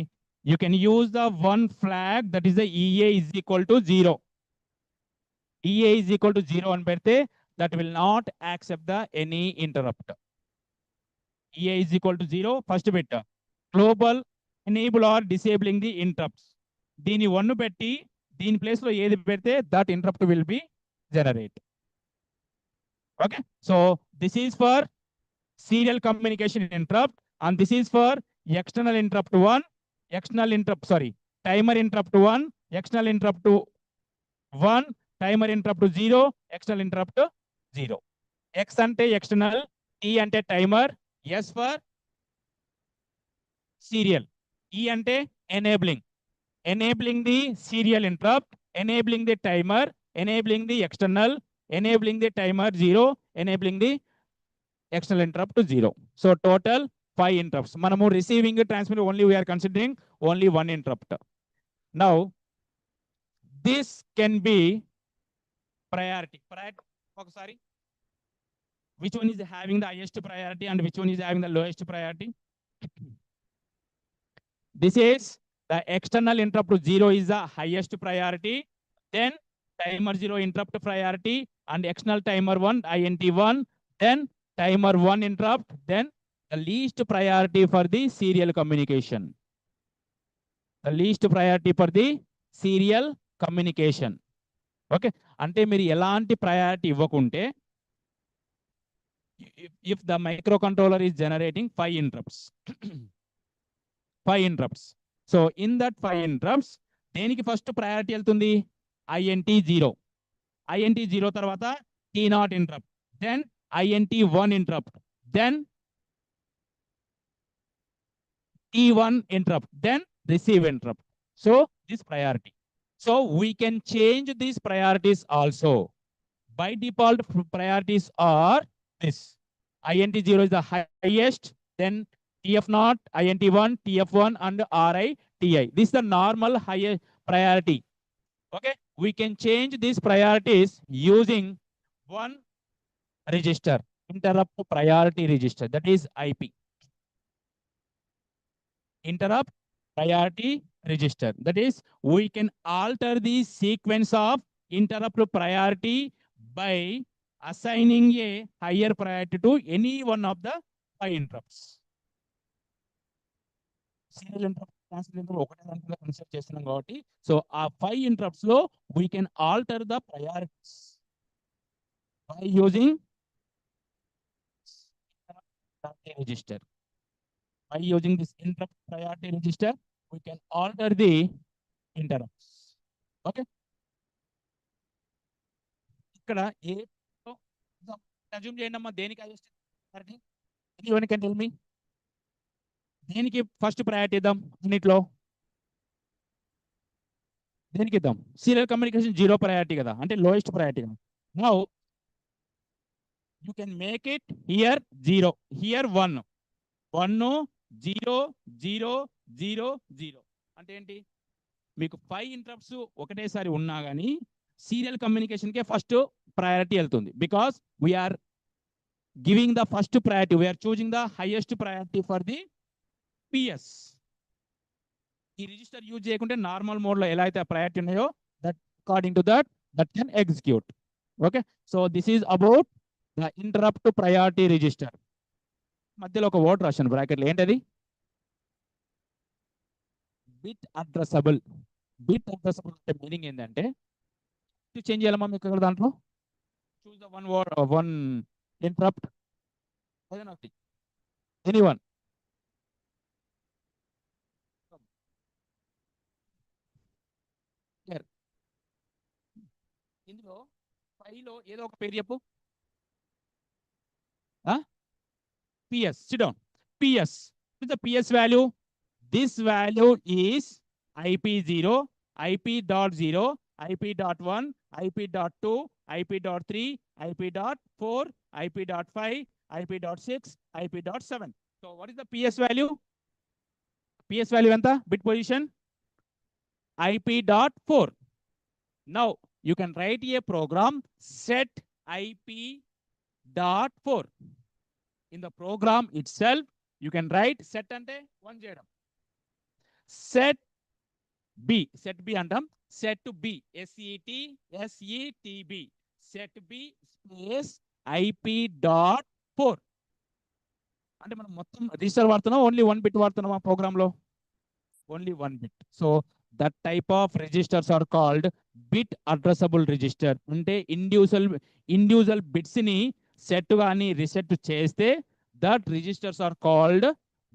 B: you can use the one flag, that is the EA is equal to 0. EA is equal to 0 అని పెడితే that will not accept the any interrupt. EA is equal to 0, first bit. Global enable or disabling the interrupts. దీని 1 పెట్టి దీని place లో ఏది పెడితే that interrupt will be generate. Okay, so this is for serial communication interrupt, and this is for external interrupt 1, external interrupt, sorry, timer interrupt 1, external interrupt 1, timer interrupt 0, external interrupt 0. X ante external, T ante timer, S for serial, E ante enabling the serial interrupt, enabling the timer, enabling the external, enabling the timer 0, enabling the external interrupt to 0. So total 5 interrupts. Manamu receiving transmit only we are considering only one interrupt. Now this can be priority. Sorry, which one is having the highest priority and which one is having the lowest priority? This is the external interrupt to 0 is the highest priority, then timer 0 interrupt priority, and external timer 1 INT1, then timer 1 interrupt, then the least priority for the serial communication. The least priority for the serial communication. Okay, ante మీరు ఎలాంటి priority ఇవ్వకుంటే, if the microcontroller is generating 5 interrupts, 5 interrupts. So in that 5 interrupts, దేనికి first priority వెళ్తుంది? INT0. INT0 తర్వాత T0 interrupt, then INT1 interrupt, then T1 interrupt, then receive interrupt. So this priority. So we can change these priorities also. By default, priorities are this. INT0 is the highest, then TF0, INT1, TF1, and RI, TI. This is the normal highest priority. Okay, we can change these priorities using one register, interrupt priority register, that is IP. Interrupt priority register, that is we can alter the sequence of interrupt priority by assigning a higher priority to any one of the 5 interrupts. Serial interrupt, cancel interrupt ఒకటే దాంట్లో consider చేస్తున్నాం కాబట్టి so ఆ 5 interrupts లో we can alter the priorities by using priority register. By using this interrupt priority register, we can alter the interrupts. Okay. ఇక్కడ ఏ assume చేయండి అమ్మా, దేనికి highest? Anyone can tell me, దేనికి ఫస్ట్ ప్రయారిటీ ఇద్దాం అన్నిట్లో? దేనికి ఇద్దాం? సీరియల్ కమ్యూనికేషన్ 0 ప్రయారిటీ కదా, అంటే లోయెస్ట్ ప్రయారిటీ కదా. Now you can make it here 0, here 1, 1 0 0 0 0 అంటే ఏంటి? మీకు 5 ఇంటరప్ట్స్ ఒకటేసారి ఉన్నా కానీ సీరియల్ కమ్యూనికేషన్ కే ఫస్ట్ ప్రయారిటీ వెళ్తుంది. Because we're giving the first priority, we're choosing the highest priority for the PS. ఈ రిజిస్టర్ యూజ్ చేయకుంటే నార్మల్ మోడ్ లో ఎలా అయితే ప్రయారిటీ ఉన్నాయో that according to that can execute. Okay, so this is about the interrupt priority register. మధ్యలో ఒక word రాశాను బ్రాకెట్లో, ఏంటది? Bit addressable. బిట్ అడ్రసబుల్ అంటే మీనింగ్ ఏంటంటే చేంజ్ చేయాలమ్మా మీకు ఇక్కడ దాంట్లో. Choose the one word, one interrupt, ఏదైనా ఒకటి, ఎనీవన్. ఇందులో 5లో ఏదో ఒక పేరు చెప్పు. PS, sit down. PS, what is the PS value? This value is IP0, IP.0, IP.1, IP.2, IP.3, IP.4, IP.5, IP.6, IP.7. So what is the PS value? PS value anta? Bit position IP.4. Now you can write a program set IP.4. In the program itself, you can write set ante 1 చేయడం, set B, set B అంటాం, set B, SETB, set B space IP.4. అంటే మనం మొత్తం register వాడుతున్నాం, only 1 bit వాడుతున్నాం ఆ program లో, only 1 bit. So that type of registers are called bit addressable register. అంటే ఇండివిజువల్ బిట్స్ ని సెట్ గాని రిసెట్ చేస్తే that registers are called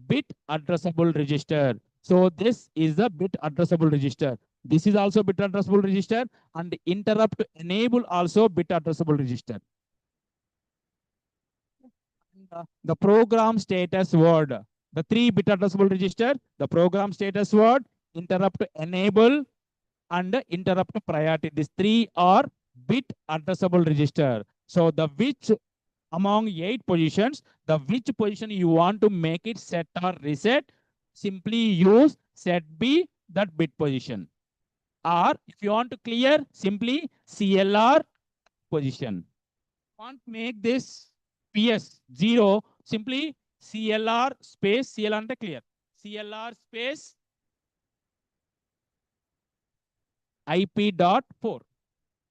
B: bit addressable register. So this is the bit addressable register. This is also bit addressable register, and interrupt enable also bit addressable register. The program status word, the 3 bit addressable register, the program status word, interrupt enable, and interrupt priority. These 3 are bit addressable register. So the which among 8 positions, the which position you want to make it set or reset, simply use set B that bit position. Or if you want to clear, simply CLR position. Want to make this PS 0, simply CLR space, CLR ante clear, CLR space IP.4.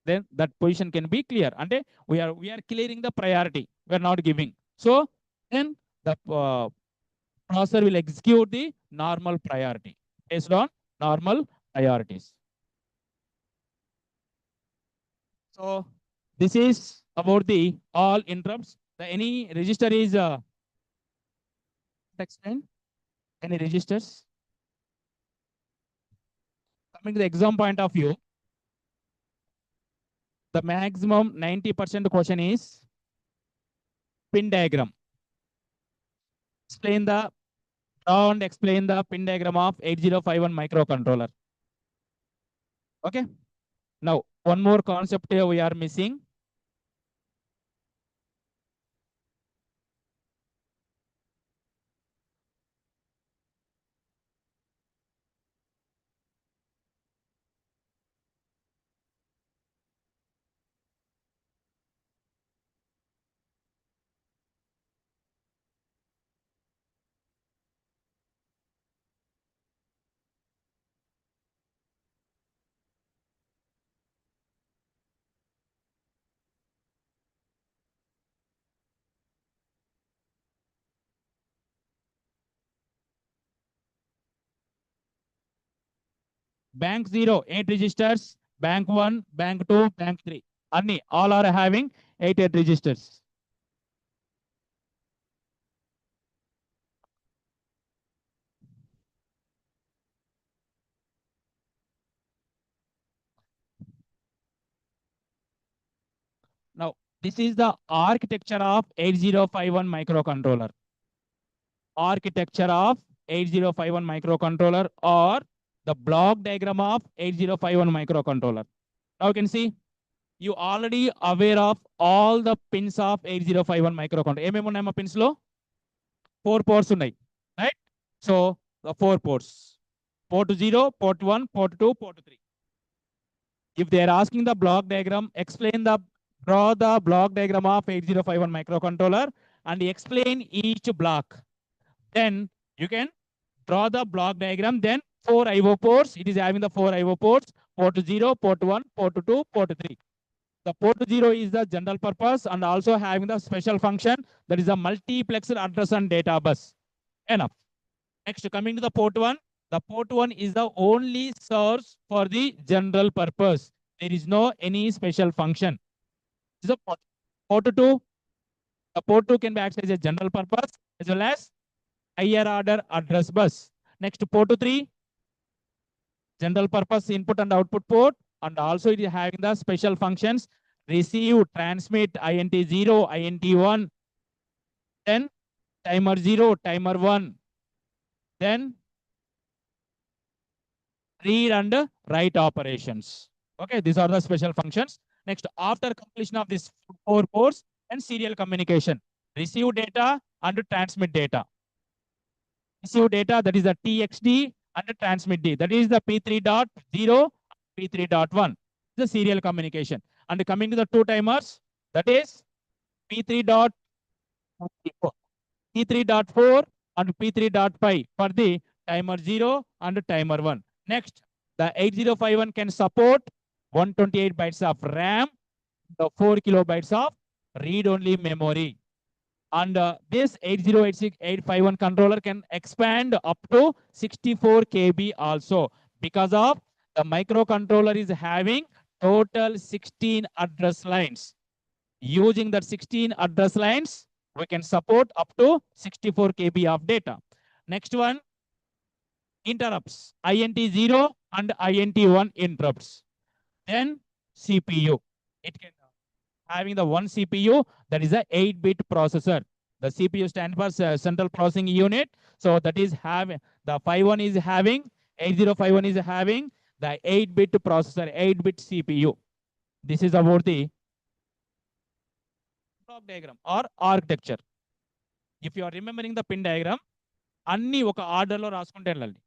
B: Then that position can be clear. And we are clearing the priority, we are not giving. So then the processor will execute the normal priority based on normal priorities. So this is about the all interrupts. Any register is explain, any registers? Coming to the exam point of view, the maximum 90% question is pin diagram. Explain the pin diagram of 8051 microcontroller. Okay. Now one more concept here we are missing. Bank 0, 8 registers. Bank 1, Bank 2, Bank 3. All are having 8 registers. Now, this is the architecture of 8051 microcontroller. Architecture of 8051 microcontroller, or the block diagram of 8051 microcontroller. Now you can see, you already aware of all the pins of 8051 microcontroller. ఏమేమి ఉన్నాయి మా pins లో? 4 ports ఉన్నాయి, right? So the 4 ports. Port 0, port 1, port 2, port 3. If they are asking the block diagram, draw the block diagram of 8051 microcontroller and explain each block. Then you can draw the block diagram. Then 4 IO ports. It is having the 4 IO ports. Port 0, port 1, port 2, port 3. The port 0 is the general purpose and also having the special function, that is a multiplexer address and data bus. Enough. Next, coming to the port 1. The port 1 is the only source for the general purpose. There is no any special function. This is a port 2. The port 2 can be acted as a general purpose as well as higher order address bus. Next, port 3, general purpose input and output port, and also it is having the special functions: receive, transmit, INT0, INT1, then timer 0, timer 1, then read and write operations. Okay, these are the special functions. Next, after completion of these 4 ports and serial communication, receive data and transmit data. Receive data, that is the TXD, and transmit D, that is the P3.0, P3.1, the serial communication. And coming to the 2 timers, that is P3.4, P3.4 and P3.5 for the timer 0 and timer 1. Next, the 8051 can support 128 bytes of RAM, the 4 kilobytes of read-only memory. And this 8086851 controller can expand up to 64 KB also, because of the microcontroller is having total 16 address lines. Using that 16 address lines, we can support up to 64 KB of data. Next one, interrupts, INT0 and INT1 interrupts. Then CPU, it can having the one CPU, that is a 8-bit processor. The CPU stands for central processing unit. So that is having the 51 is having 8051 is having the 8-bit processor, 8-bit CPU. This is about the block diagram or architecture. If you are remembering the pin diagram, అన్ని ఒక ఆర్డర్లో రాసుకుంటే వెళ్ళాలి.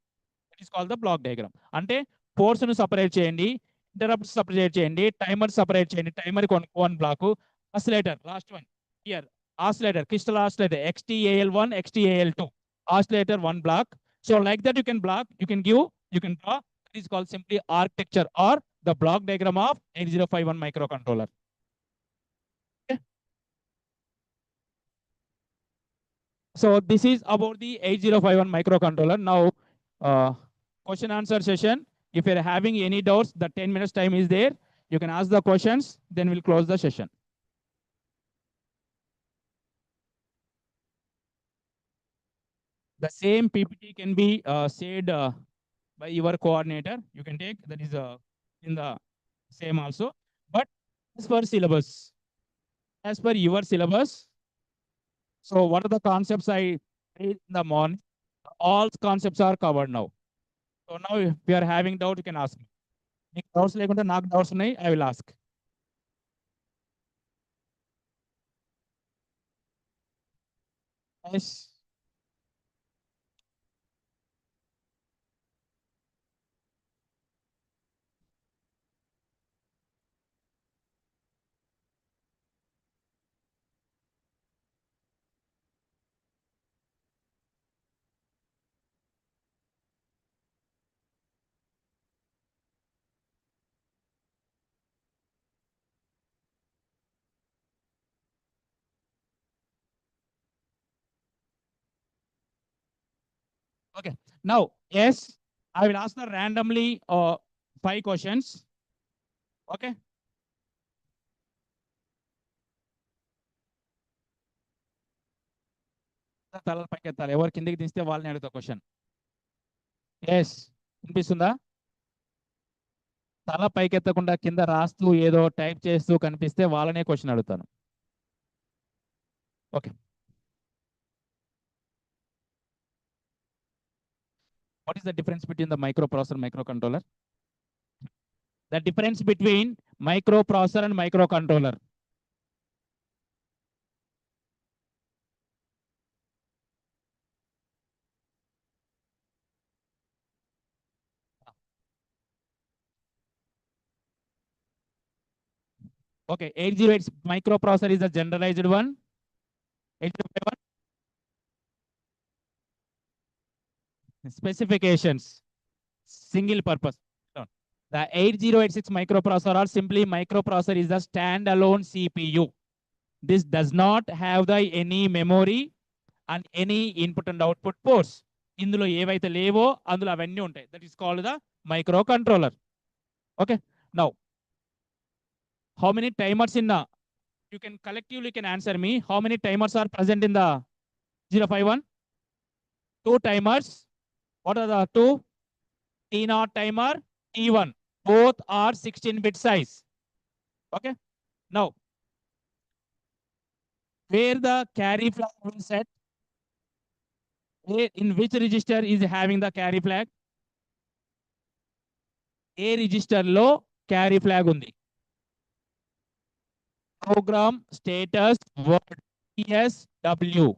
B: It is called the block diagram. అంటే ports ను separate చేయండి, interrupts separate చేయండి, timer separate చేయండి. Timer one block, oscillator last one here, oscillator, crystal oscillator, XTAL1, XTAL2, oscillator one block. So like that you can block, you can give, you can draw. It is called simply architecture or the block diagram of 8051 microcontroller. Okay. So this is about the 8051 microcontroller. Now, question answer session. If you're having any doubts, the 10 minutes time is there. You can ask the questions, then we'll close the session. The same PPT can be shared by your coordinator. You can take, that is in the same also. But as per syllabus, as per your syllabus, so what are the concepts I read in the morning? All concepts are covered now. So now if you are having doubt, you can ask me. మీకు doubts లేకుంటే నాకు doubts ఉన్నాయి, I will ask. Yes. Okay. Now, yes. I will ask the randomly 5 questions. Okay. తలలు పైకెత్తాలి, ఎవరు కిందికి తీస్తే వాళ్ళని అడుగుతా క్వశ్చన్. ఎస్, వినిపిస్తుందా? తల పైకెత్తకుండా కింద రాస్తూ ఏదో టైప్ చేస్తూ కనిపిస్తే వాళ్ళనే క్వశ్చన్ అడుగుతాను. Okay. What is the difference between the microprocessor and microcontroller? The difference between microprocessor and microcontroller. Okay, 808 microprocessor is a generalized one. 801 specifications, single purpose. The 8086 microprocessor or simply microprocessor is a standalone CPU. This does not have the any memory and any input and output ports. ఇందులో ఏవైతే లేవో అందులో అవన్నీ ఉంటాయి. That is called the microcontroller. Okay. Now, how many timers in the, you can collectively can answer me, how many timers are present in the 051? 2 timers. What are the 2? T0 timer, T1. Both are 16-bit size. Okay. Now, where the carry flag will set, in which register is having the carry flag? A register లో carry flag ఉంది. Program status word PSW.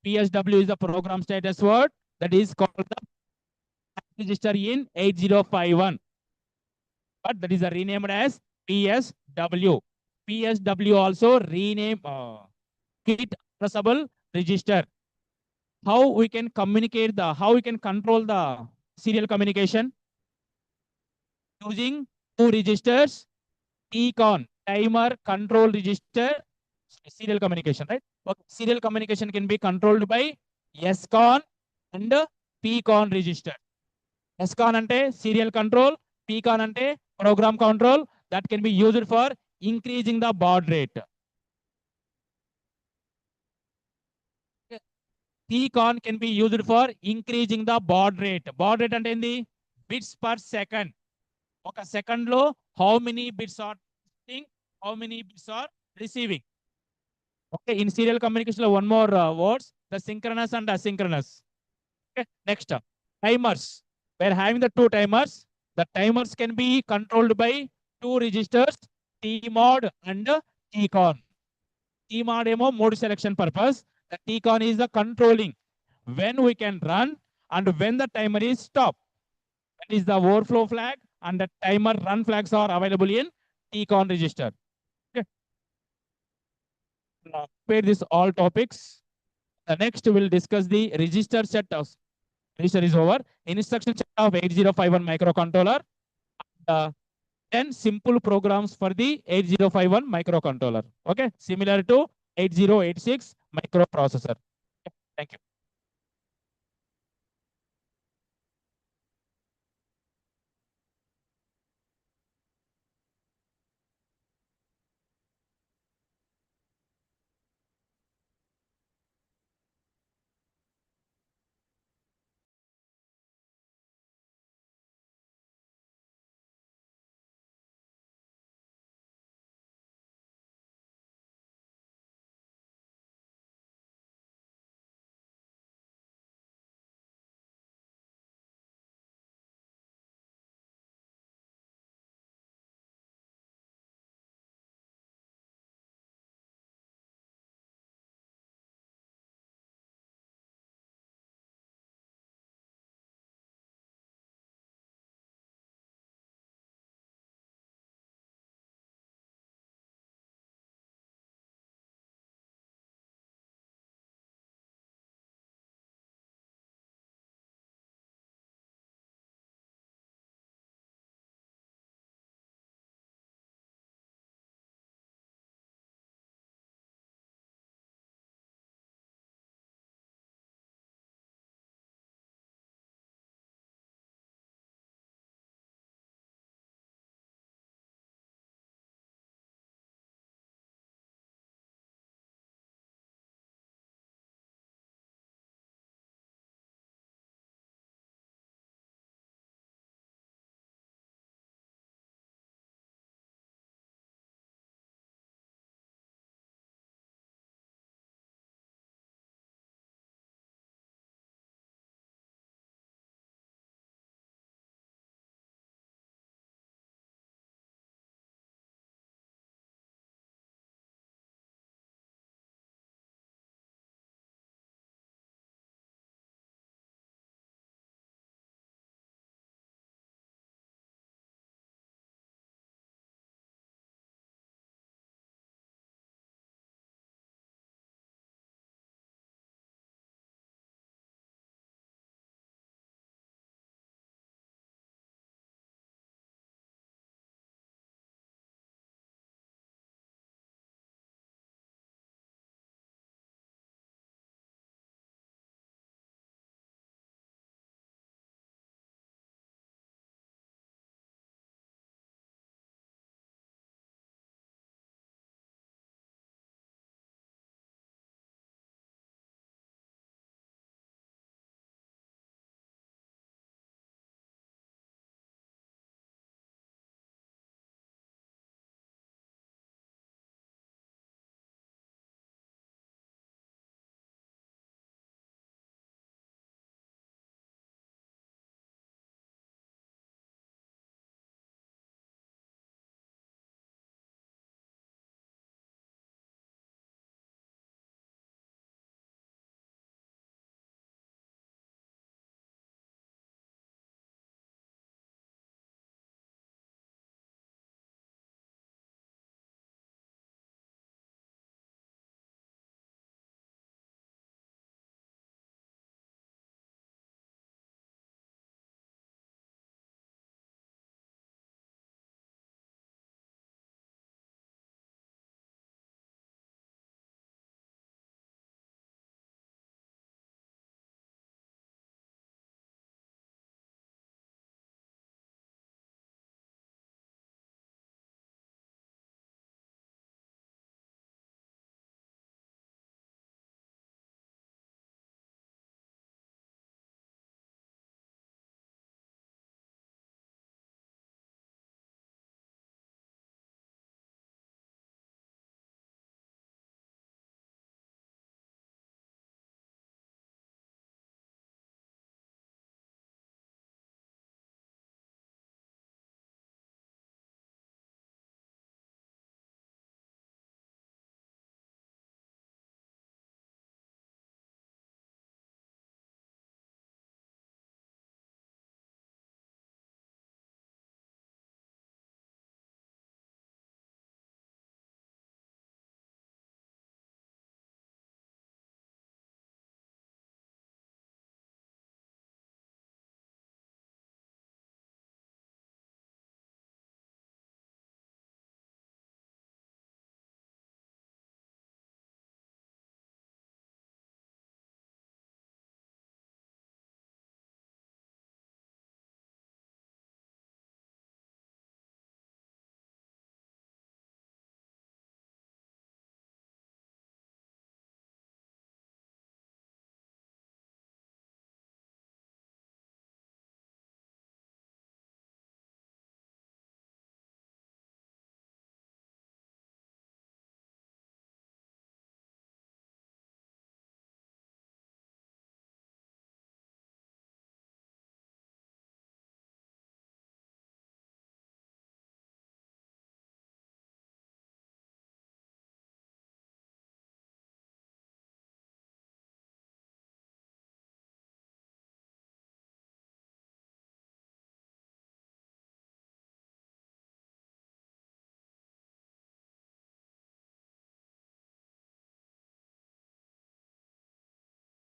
B: PSW is the program status word that is called the register in 8051. But that is renamed as PSW. PSW also renamed KIET addressable register. How we can communicate the, how we can control the serial communication? Using 2 registers, TCON, timer control register, serial communication, right? Okay. Serial communication can be controlled by SCON and PCON register. SCON ante serial control, PCON ante program control, that can be used for increasing the baud rate. TCON can be used for increasing the baud rate. Baud rate ante endi? Bits per second. ఒక second లో how many bits are sending, how many bits are receiving. Okay, in serial communication, one more words, the synchronous and asynchronous. Okay, next, timers. We are having the 2 timers. The timers can be controlled by 2 registers, TMOD and TCON. TMOD emo mode selection purpose. The TCON is the controlling when we can run and when the timer is stopped. That is the overflow flag and the timer run flags are available in TCON register. Okay. Now, prepare this all topics. The next will discuss the register set of, register is over. Instruction set of 8051 microcontroller. 10 simple programs for the 8051 microcontroller. Okay. Similar to 8086 microprocessor. Okay. Thank you.